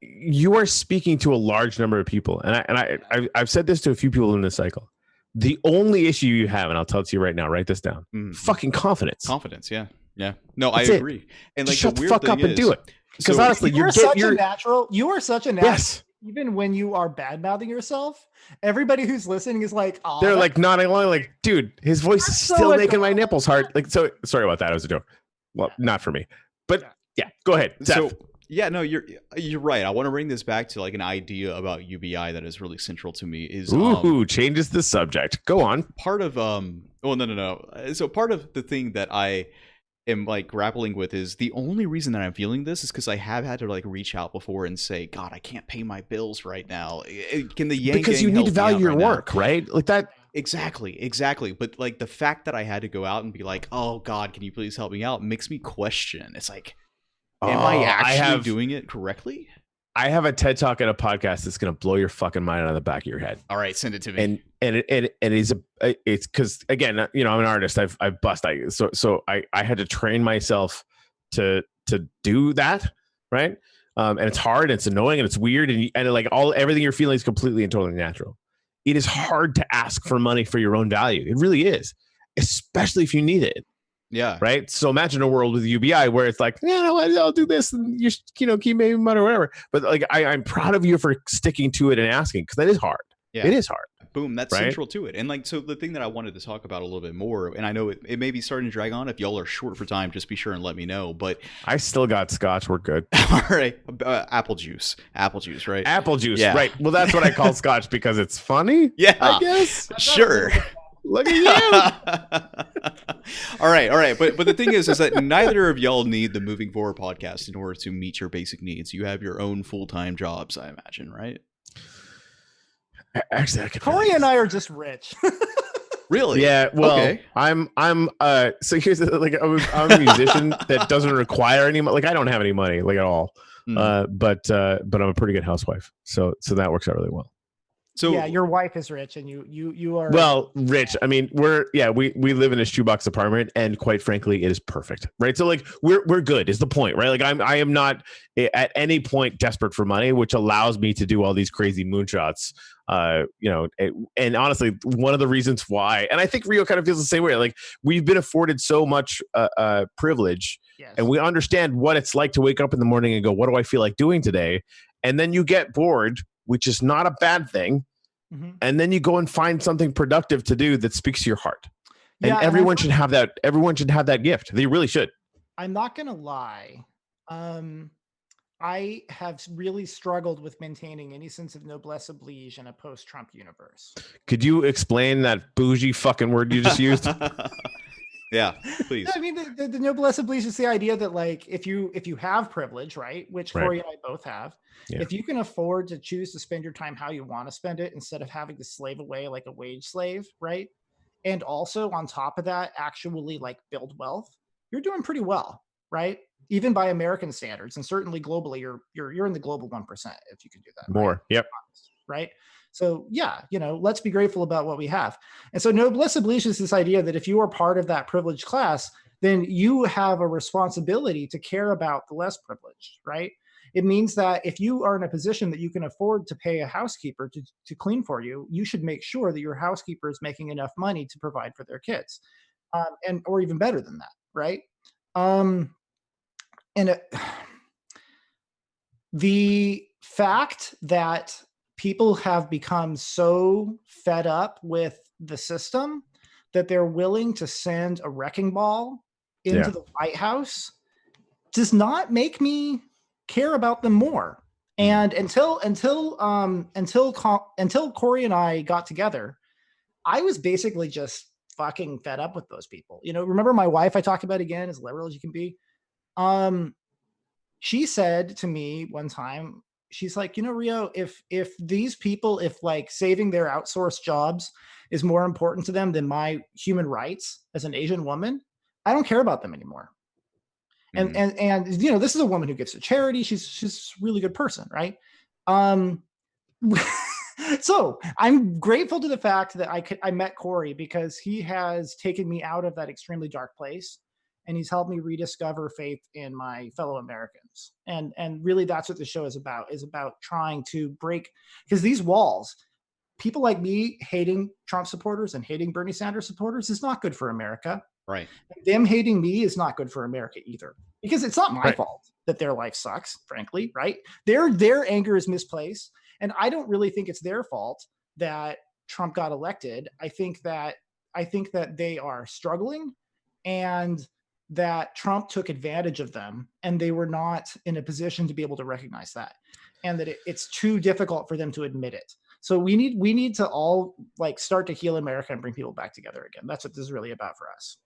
You are speaking to a large number of people, and I've said this to a few people in this cycle. The only issue you have, and I'll tell it to you right now, write this down. Fucking confidence. Confidence, yeah. No, That's I agree. And like, just shut the fuck up and do it. Because So- honestly, You are such a natural. Yes. Even when you are bad mouthing yourself, everybody who's listening is like, oh, They're like nodding along, like, dude, his voice is That's so still making my adorable. nipples hard. Like, so sorry about that. It was a joke. Well, not for me, but yeah, go ahead. Seth. So yeah, no, you're right. I want to bring this back to like an idea about UBI that is really central to me. Is changes the subject. Go on. part of no. So part of the thing that I am like grappling with is the only reason that I'm feeling this is because I have had to like reach out before and say, God, I can't pay my bills right now. Can the Yang Because Gang you need help to me value out your right now? work, right? Like that. Exactly. But like the fact that I had to go out and be like, oh God, can you please help me out, makes me question. It's like, am I actually doing it correctly? I have a TED Talk and a podcast that's going to blow your fucking mind out of the back of your head. All right, send it to me. And it's because, again, you know, I'm an artist. I've bust. So I had to train myself to do that, right? And it's hard, and it's annoying, and it's weird, and like everything you're feeling is completely and totally natural. It is hard to ask for money for your own value. It really is, especially if you need it. Yeah. Right. So imagine a world with UBI where it's like, yeah, no, I'll do this, and you keep making money or whatever. But like, I'm proud of you for sticking to it and asking, because that is hard. Yeah. It is hard. Boom, that's right? central to it. And like, so the thing that I wanted to talk about a little bit more, and I know it may be starting to drag on. If y'all are short for time, just be sure and let me know. But I still got scotch. We're good. all right, apple juice, right? Apple juice, Yeah. right? Well, that's what I call scotch because it's funny. Yeah, I guess. sure. Look at you. All right. But the thing is that neither of y'all need the Moving Forward podcast in order to meet your basic needs. You have your own full-time jobs, I imagine, right? Actually, I could Corey and I are just rich. Really? Yeah. Well, Okay. I'm so here's like I'm a musician that doesn't require any like I don't have any money like at all. But I'm a pretty good housewife, so that works out really well. So yeah, your wife is rich, and you are well rich. I mean, we live in a shoebox apartment, and quite frankly, it is perfect, right? So like we're good is the point, right? Like I am not at any point desperate for money, which allows me to do all these crazy moonshots. And honestly, one of the reasons why, and I think Rio kind of feels the same way. Like we've been afforded so much privilege, yes. and we understand what it's like to wake up in the morning and go, "What do I feel like doing today?" And then you get bored, which is not a bad thing. Mm-hmm. And then you go and find something productive to do that speaks to your heart. And Yeah, everyone should have that. Everyone should have that gift. They really should. I'm not gonna lie. I have really struggled with maintaining any sense of noblesse oblige in a post-Trump universe. Could you explain that bougie fucking word you just used? Yeah, please. I mean, the noblesse oblige is the idea that like if you have privilege, right, which Right. Corey and I both have, Yeah. if you can afford to choose to spend your time how you want to spend it instead of having to slave away like a wage slave, right? And also on top of that, actually like build wealth, you're doing pretty well, right? Even by American standards, and certainly globally, you're in the global 1% if you can do that. More. Right? Yep. Right. So yeah, let's be grateful about what we have. And so noblesse oblige is this idea that if you are part of that privileged class, then you have a responsibility to care about the less privileged, right? It means that if you are in a position that you can afford to pay a housekeeper to clean for you, you should make sure that your housekeeper is making enough money to provide for their kids, or even better than that, right? The fact that people have become so fed up with the system that they're willing to send a wrecking ball into the White House does not make me care about them more. And until Corey and I got together, I was basically just fucking fed up with those people. You know, remember my wife I talked about again, as liberal as you can be. She said to me one time, she's like, you know, Rio, if these people, if like saving their outsourced jobs is more important to them than my human rights as an Asian woman, I don't care about them anymore. And you know, this is a woman who gives to charity. She's a really good person, right? So I'm grateful to the fact that I met Corey, because he has taken me out of that extremely dark place, and he's helped me rediscover faith in my fellow Americans. And really that's what the show is about trying to break, because these walls, people like me hating Trump supporters and hating Bernie Sanders supporters is not good for America. Right. Them hating me is not good for America either, because it's not my fault that their life sucks, frankly, right? Their anger is misplaced. And I don't really think it's their fault that Trump got elected. I think that they are struggling, and that Trump took advantage of them, and they were not in a position to be able to recognize that, and that it's too difficult for them to admit it. So we need to all like start to heal America and bring people back together again. That's what this is really about for us.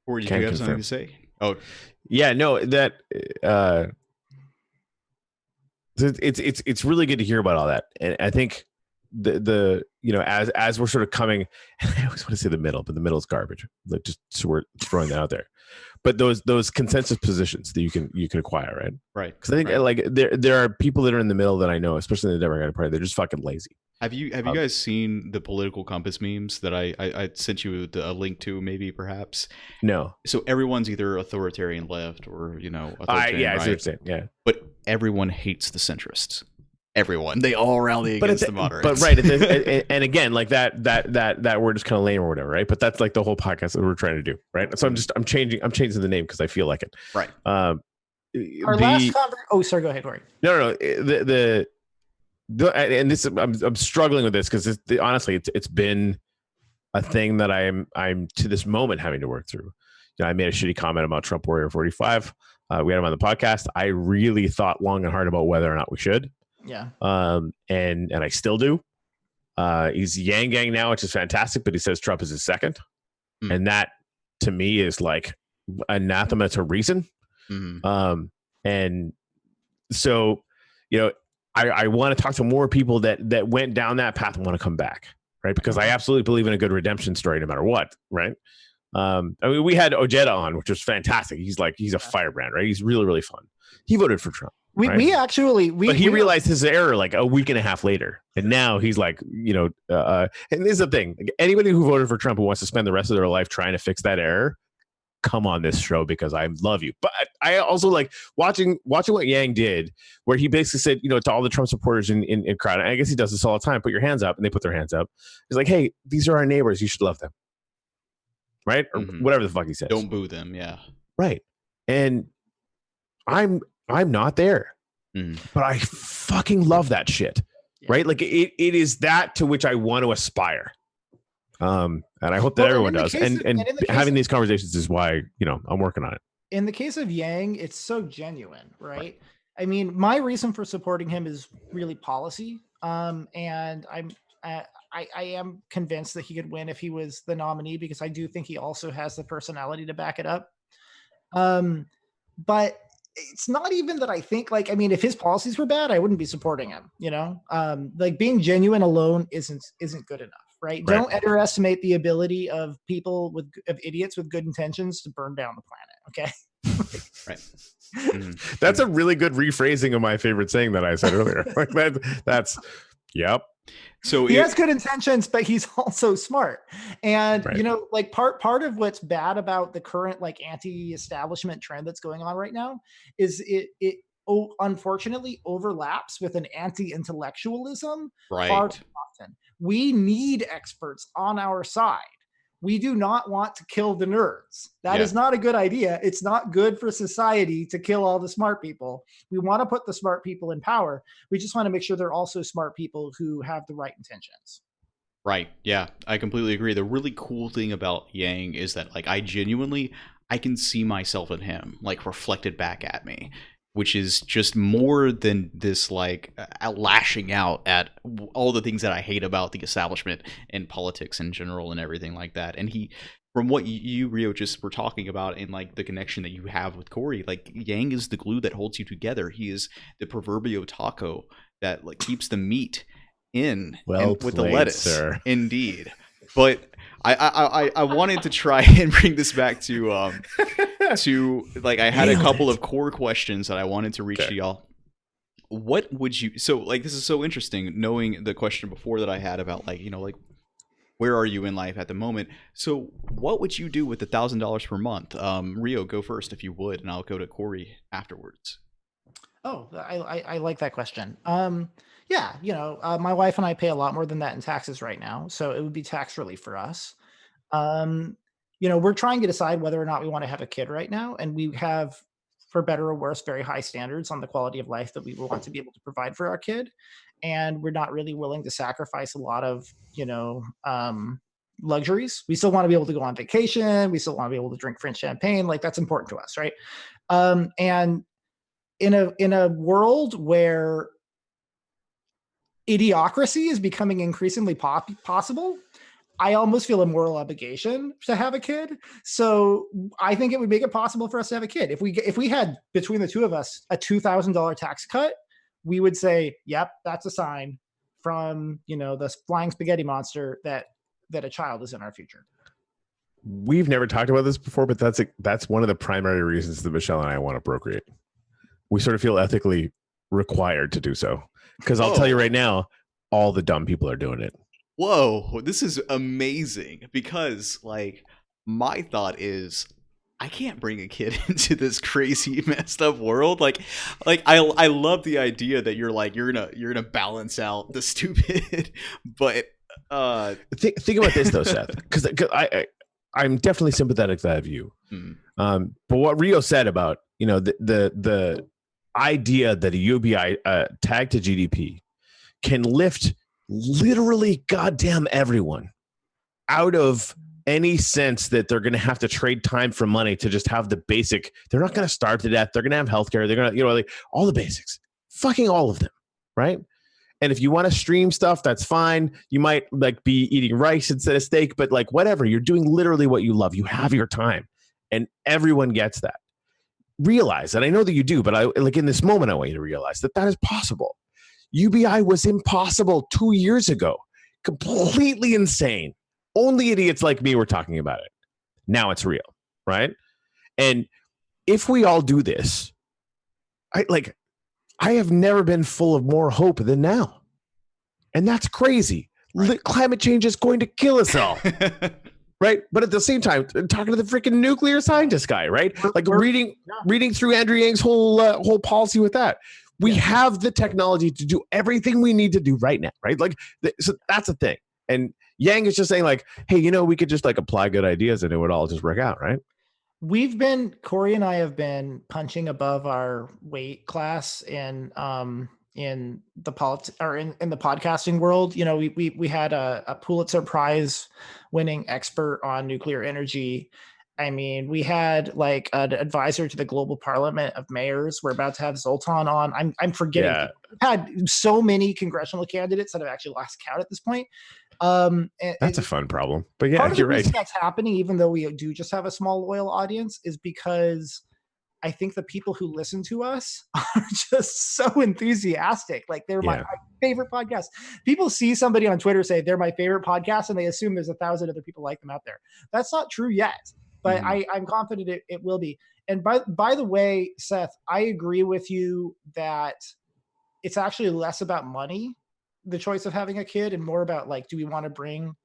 Or did you have something to say? Oh, yeah, no, that it's really good to hear about all that. And I think the you know, as we're sort of coming, I always want to say the middle, but the middle is garbage. Like, just so we're throwing that out there. But those consensus positions that you can acquire, right? Right. Because I think like there are people that are in the middle that I know, especially in the Democratic Party, they're just fucking lazy. Have you guys seen the political compass memes that I sent you a link to, maybe perhaps? No. So everyone's either authoritarian left or, you know, authoritarian I right. see what you're saying. Yeah. But everyone hates the centrists. Everyone, they all rally against the moderates. But right, and again, like that word is kind of lame or whatever, right? But that's like the whole podcast that we're trying to do, right? So I'm changing the name because I feel like it. Right. Our last oh, sorry, go ahead, Corey. No. And this, I'm struggling with this because honestly, it's been a thing that I'm to this moment having to work through. You know, I made a shitty comment about Trump Warrior 45. We had him on the podcast. I really thought long and hard about whether or not we should. Yeah. And I still do. He's Yang Gang now, which is fantastic, but he says Trump is his second. And that to me is like anathema to reason. And so, you know, I want to talk to more people that went down that path and want to come back, right? Because I absolutely believe in a good redemption story no matter what, right? I mean, we had Ojeda on, which was fantastic. He's a firebrand, right? He's really, really fun. He voted for Trump. But he realized his error like a week and a half later, and now he's like, you know, and this is the thing: like, anybody who voted for Trump who wants to spend the rest of their life trying to fix that error, come on this show because I love you. But I also like watching what Yang did, where he basically said, you know, to all the Trump supporters in crowd. And I guess he does this all the time. Put your hands up, and they put their hands up. He's like, hey, these are our neighbors. You should love them, right? Or whatever the fuck he says. Don't boo them. Yeah. Right. And I'm not there, but I fucking love that shit. Yeah. Right. Like it is that to which I want to aspire. And I hope that everyone does. And having these conversations is why, you know, I'm working on it. In the case of Yang, it's so genuine, right? I mean, my reason for supporting him is really policy. And I am convinced that he could win if he was the nominee, because I do think he also has the personality to back it up. But it's not even that I think, like, I mean, if his policies were bad, I wouldn't be supporting him, you know? Like, being genuine alone isn't good enough, right? Don't underestimate the ability of people of idiots with good intentions to burn down the planet, okay? Right. That's a really good rephrasing of my favorite saying that I said earlier. Like that's yep. So he has good intentions, but he's also smart. And, you know, like part of what's bad about the current like anti-establishment trend that's going on right now is it unfortunately overlaps with an anti-intellectualism far too often. We need experts on our side. We do not want to kill the nerds. That is not a good idea. It's not good for society to kill all the smart people. We want to put the smart people in power. We just want to make sure they're also smart people who have the right intentions. Right. Yeah, I completely agree. The really cool thing about Yang is that, like, I I can see myself in him, like reflected back at me, which is just more than this like lashing out at all the things that I hate about the establishment and politics in general and everything like that. And he, from what you Rio just were talking about and like the connection that you have with Corey, like Yang is the glue that holds you together. He is the proverbial taco that like keeps the meat in with the lettuce, sir. Indeed. But I wanted to try and bring this back to like I had a couple of core questions that I wanted to reach to y'all. What would you, so like this is so interesting knowing the question before that I had about like, you know, like where are you in life at the moment? So what would you do with $1,000 per month? Rio, go first if you would, and I'll go to Corey afterwards. Oh, I like that question. Yeah, you know, my wife and I pay a lot more than that in taxes right now, so it would be tax relief for us. You know, we're trying to decide whether or not we want to have a kid right now, and we have, for better or worse, very high standards on the quality of life that we want to be able to provide for our kid, and we're not really willing to sacrifice a lot of, you know, luxuries. We still want to be able to go on vacation. We still want to be able to drink French champagne. Like that's important to us, right? And in a world where idiocracy is becoming increasingly possible, I almost feel a moral obligation to have a kid. So I think it would make it possible for us to have a kid. If we had between the two of us a $2,000 tax cut, we would say, "Yep, that's a sign from, you know, the flying spaghetti monster that a child is in our future." We've never talked about this before, but that's one of the primary reasons that Michelle and I want to procreate. We sort of feel ethically required to do so. Because I'll tell you right now, all the dumb people are doing it. Whoa, this is amazing. Because like my thought is I can't bring a kid into this crazy messed up world. Like I love the idea that you're gonna balance out the stupid, but think about this though, Seth, because I'm definitely sympathetic to that view. But what Rio said about, you know, the idea that a UBI tagged to GDP can lift literally goddamn everyone out of any sense that they're going to have to trade time for money to just have the basic. They're not going to starve to death. They're going to have healthcare. They're going to, you know, like all the basics, fucking all of them. Right. And if you want to stream stuff, that's fine. You might like be eating rice instead of steak, but like whatever, you're doing literally what you love. You have your time and everyone gets that. Realize, and I know that you do, but I like in this moment, I want you to realize that is possible. UBI was impossible 2 years ago. Completely insane. Only idiots like me were talking about it. Now it's real, right? And if we all do this, I have never been full of more hope than now. And that's crazy. Right. Climate change is going to kill us all. Right. But at the same time, talking to the freaking nuclear scientist guy, right? Like reading through Andrew Yang's whole policy with that. We have the technology to do everything we need to do right now. Right. Like, so that's the thing. And Yang is just saying like, hey, you know, we could just like apply good ideas and it would all just work out. Right. Corey and I have been punching above our weight class in the in the podcasting world. You know, we had a Pulitzer Prize winning expert on nuclear energy. I mean, we had like an advisor to the Global Parliament of Mayors. We're about to have Zoltan on. I'm forgetting. Yeah. We've had so many congressional candidates that have actually lost count at this point. That's a fun problem, but yeah, you're right. That's happening, even though we do just have a small loyal audience, is because I think the people who listen to us are just so enthusiastic. Like they're my favorite podcast. People see somebody on Twitter say they're my favorite podcast and they assume there's 1,000 other people like them out there. That's not true yet, but I'm confident it will be. And by the way, Seth, I agree with you that it's actually less about money, the choice of having a kid, and more about like, do we want to bring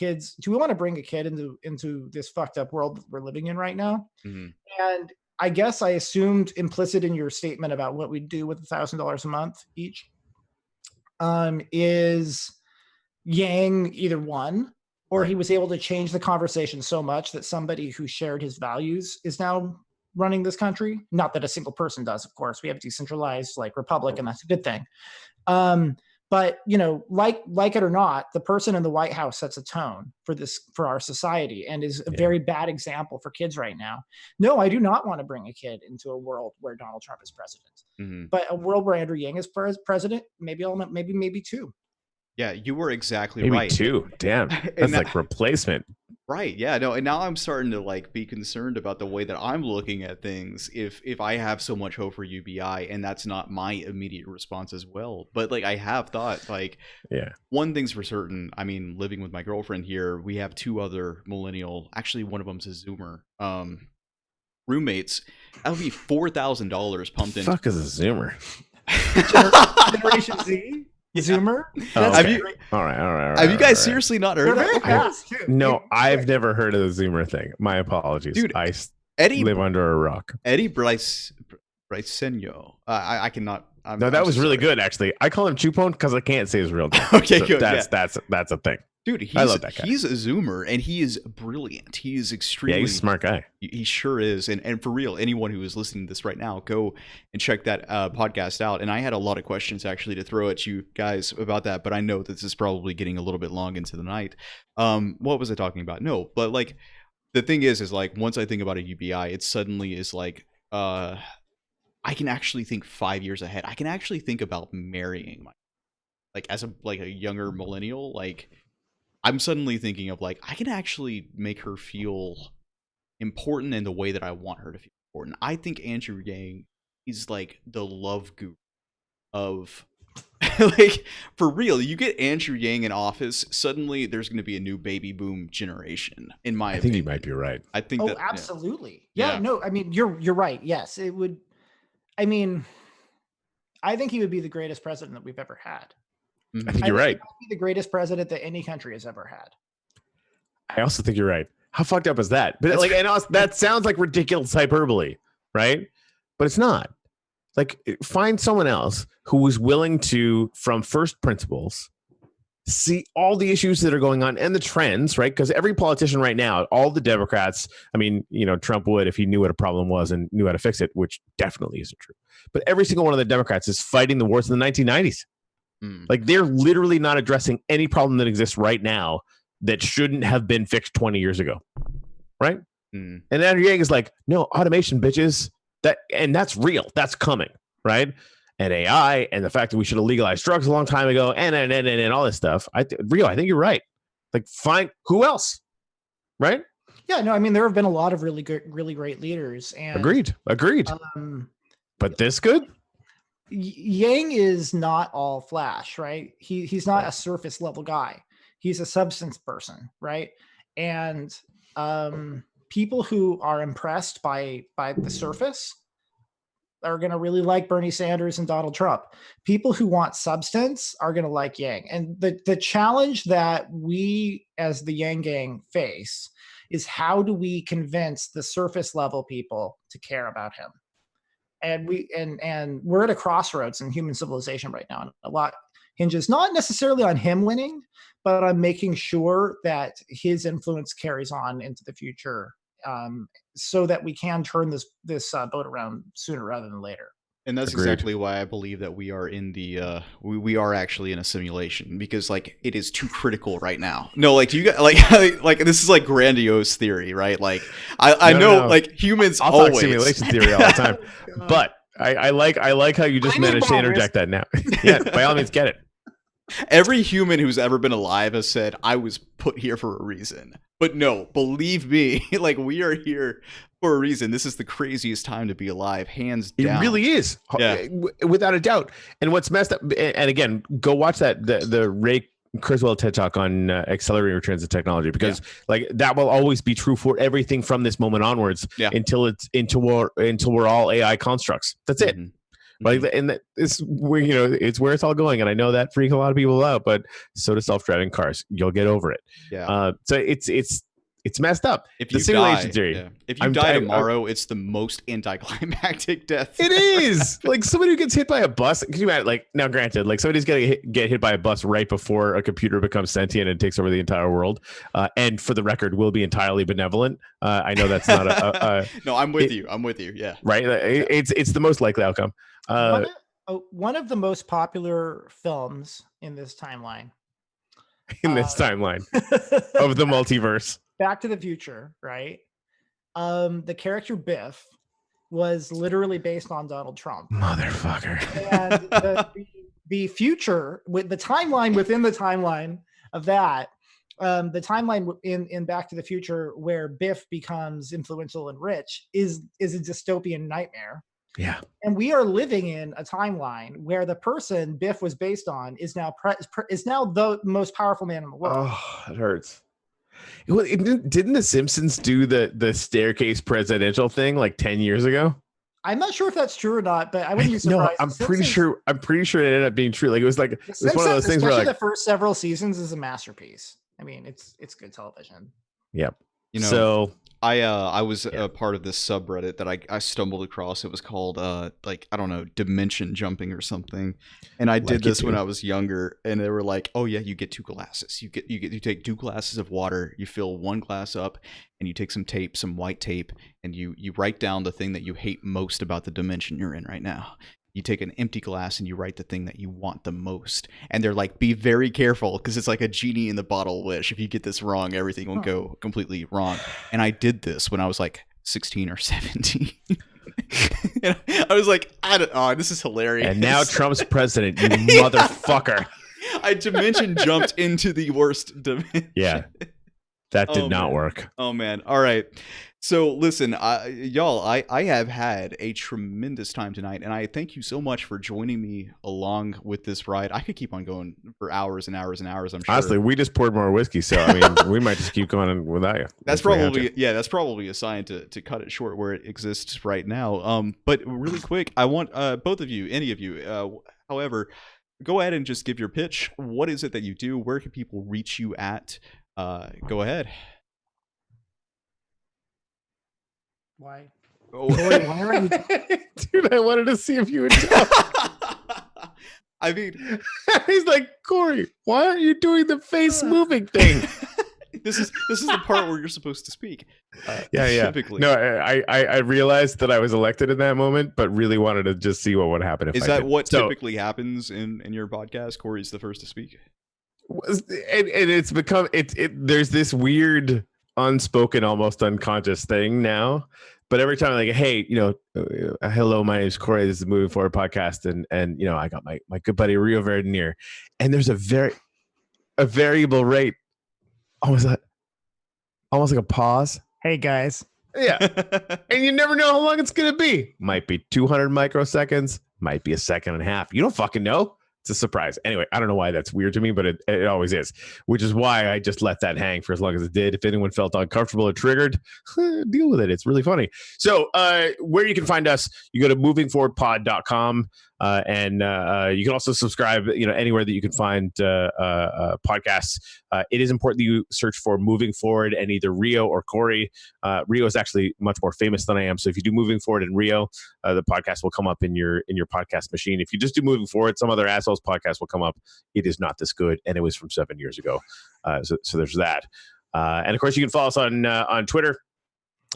a kid into this fucked up world that we're living in right now? And I guess I assumed implicit in your statement about what we do with $1,000 a month each is Yang either won or he was able to change the conversation so much that somebody who shared his values is now running this country. Not that a single person does, of course. We have a decentralized like republic, and that's a good thing. But like it or not, the person in the White House sets a tone for our society and is a very bad example for kids right now. No, I do not want to bring a kid into a world where Donald Trump is president, but a world where Andrew Yang is president. Maybe two. Yeah, you were exactly Maybe right. two. Damn, that's like replacement. Right. Yeah. No. And now I'm starting to like be concerned about the way that I'm looking at things. If I have so much hope for UBI, and that's not my immediate response as well. But like I have thought, like, one thing's for certain. I mean, living with my girlfriend here, we have 2 other millennial. Actually, one of them's a Zoomer. Roommates. That would be $4,000 pumped in. Fuck is a Zoomer? Generation Z. Zoomer. Have you? All right. Have you guys seriously not heard of that? No, I've never heard of the Zoomer thing. My apologies, dude. I Eddie live under a rock. Eddie Brycenio. I cannot. No, that was really good actually. I call him Chupone because I can't say his real name. Okay, so good. That's a thing. Dude, I love that guy. He's a Zoomer and he is brilliant. He is extremely he's a smart guy. He sure is. And for real, anyone who is listening to this right now, go and check that podcast out. And I had a lot of questions actually to throw at you guys about that, but I know that this is probably getting a little bit long into the night. What was I talking about? No, but like the thing is like once I think about a UBI, it suddenly is like I can actually think 5 years ahead. I can actually think about marrying as a younger millennial, like I'm suddenly thinking of like, I can actually make her feel important in the way that I want her to feel important. I think Andrew Yang is like the love guru of like, for real, you get Andrew Yang in office, suddenly there's going to be a new baby boom generation, in my opinion. I think you might be right. I think that, absolutely. Yeah, no, I mean, you're right. Yes, it would. I mean, I think he would be the greatest president that we've ever had. I think you're right. He would be the greatest president that any country has ever had. I also think you're right. How fucked up is that? But like, and also, that sounds like ridiculous hyperbole, right? But it's not. Like, find someone else who is willing to, from first principles, see all the issues that are going on and the trends, right? Because every politician right now, all the Democrats, I mean, Trump would if he knew what a problem was and knew how to fix it, which definitely isn't true. But every single one of the Democrats is fighting the wars of the 1990s. Like, they're literally not addressing any problem that exists right now that shouldn't have been fixed 20 years ago, right? And Andrew Yang is like, no, automation, bitches. That's real. That's coming, right? And AI and the fact that we should have legalized drugs a long time ago and all this stuff. I think you're right. Like, find who else, right? Yeah, no, I mean, there have been a lot of really great leaders. And Agreed. But this good? Yang is not all flash, right? He's not a surface level guy. He's a substance person, right? And people who are impressed by the surface are going to really like Bernie Sanders and Donald Trump. People who want substance are going to like Yang. And the challenge that we as the Yang gang face is, how do we convince the surface level people to care about him? And we're at a crossroads in human civilization right now. And a lot hinges not necessarily on him winning, but on making sure that his influence carries on into the future, so that we can turn this boat around sooner rather than later. And that's Agreed. exactly why I believe that we are in the we are actually in a simulation, because like it is too critical right now. No, like you got like this is like grandiose theory, right? Like I know. Like humans I'll always talk simulation theory all the time, but I like how you just managed to interject that now. Yeah, by all means, get it. Every human who's ever been alive has said, I was put here for a reason. But no, believe me, like, we are here for a reason. This is the craziest time to be alive, hands down. It really is, without a doubt. And what's messed up, and again, go watch the Ray Kurzweil TED Talk on accelerating returns of technology, because like that will always be true for everything from this moment onwards until we're all AI constructs. That's it. Like, and it's where, it's where it's all going. And I know that freaks a lot of people out, but so do self-driving cars. You'll get over it. So it's messed up. If the you simulation die, theory. If you die tomorrow, it's the most anticlimactic death. It is. Like, somebody who gets hit by a bus. Can you imagine? Like, now, granted, like, somebody's gonna get hit by a bus right before a computer becomes sentient and takes over the entire world. And for the record, will be entirely benevolent. I know that's not a no, I'm with you. I'm with you. Yeah. Right. It's the most likely outcome. One of the most popular films in this timeline. In this timeline of the multiverse. Back to the Future, right? The character Biff was literally based on Donald Trump. Motherfucker. And the future, with the timeline within the timeline of that, the timeline in Back to the Future where Biff becomes influential and rich is a dystopian nightmare. Yeah. And we are living in a timeline where the person Biff was based on is now the most powerful man in the world. Oh, it hurts. Didn't The Simpsons do the staircase presidential thing like 10 years ago? I'm not sure if that's true or not, but I wouldn't be surprised. No, I'm pretty sure it ended up being true. Like it was one of those things where like the first several seasons is a masterpiece. I mean, it's good television. Yep. You know, so I was a part of this subreddit that I stumbled across. It was called like, I don't know, dimension jumping or something. And I did this when I was younger, and they were like, "Oh yeah, you get 2 glasses. You take 2 glasses of water, you fill 1 glass up, and you take some tape, some white tape, and you write down the thing that you hate most about the dimension you're in right now. You take an empty glass and you write the thing that you want the most." And they're like, "Be very careful, because it's like a genie in the bottle wish. If you get this wrong, everything will go completely wrong." And I did this when I was like 16 or 17. And I was like, this is hilarious. And now Trump's president, you motherfucker. I dimension jumped into the worst dimension. Yeah. That did not work. Oh man. All right. So listen, y'all, I have had a tremendous time tonight, and I thank you so much for joining me along with this ride. I could keep on going for hours and hours and hours, I'm sure. Honestly, we just poured more whiskey, so I mean, we might just keep going without you. That's probably a sign to cut it short where it exists right now. But really quick, I want both of you, any of you, however, go ahead and just give your pitch. What is it that you do? Where can people reach you at? Go ahead. Why? Oh. Dude, I wanted to see if you would tell. I mean, he's like, "Corey, why aren't you doing the face moving thing?" This is the part where you're supposed to speak. Yeah. Typically. No, I realized that I was elected in that moment, but really wanted to just see what would happen if is I that did. what typically happens in your podcast? Corey's the first to speak. And it's become there's this weird unspoken, almost unconscious thing now. But every time, like, "Hey, hello, my name is Corey. This is the Moving Forward podcast, and I got my good buddy Rio Verdenier," and there's a variable rate, almost like a pause. Hey guys. Yeah, and you never know how long it's gonna be. Might be 200 microseconds. Might be a second and a half. You don't fucking know. It's a surprise. Anyway, I don't know why that's weird to me, but it always is, which is why I just let that hang for as long as it did. If anyone felt uncomfortable or triggered, deal with it. It's really funny. So where you can find us, you go to movingforwardpod.com, and you can also subscribe, anywhere that you can find podcasts. It is important that you search for Moving Forward and either Rio or Corey. Rio is actually much more famous than I am. So if you do Moving Forward and Rio, the podcast will come up in your podcast machine. If you just do Moving Forward, some other asshole's podcast will come up. It is not this good, and it was from 7 years ago. So there's that. And of course, you can follow us on Twitter.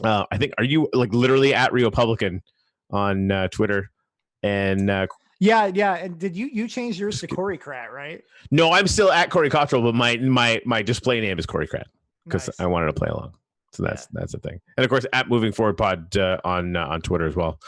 I think, are you like literally at Republican on Twitter? And yeah. And did you change yours to Corey Krat, right? No, I'm still at Corey Cottrell, but my display name is Corey Krat because Nice. I wanted to play along. So that's the thing. And of course, at Moving Forward Pod on Twitter as well.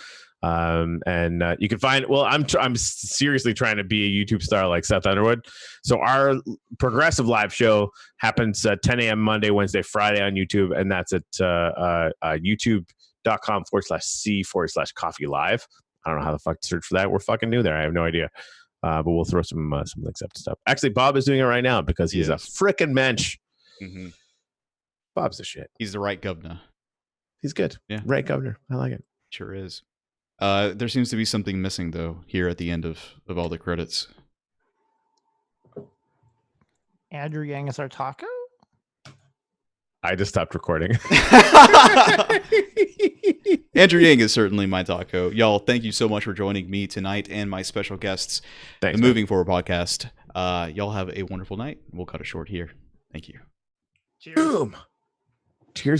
And you can find, I'm seriously trying to be a YouTube star like Seth Underwood. So our progressive live show happens 10 a.m. Monday, Wednesday, Friday on YouTube. And that's at youtube.com/C/coffee live. I don't know how the fuck to search for that. We're fucking new there. I have no idea. But we'll throw some links up to stuff. Actually, Bob is doing it right now because he's a frickin' mensch. Mm-hmm. Bob's the shit. He's the right governor. He's good. Yeah. Right governor. I like it. Sure is. There seems to be something missing, though, here at the end of all the credits. Andrew Yang is our taco? I just stopped recording. Andrew Yang is certainly my taco. Y'all, thank you so much for joining me tonight and my special guests, Thanks, the Moving Forward podcast. Y'all have a wonderful night. We'll cut it short here. Thank you. Cheers. Boom. Cheers.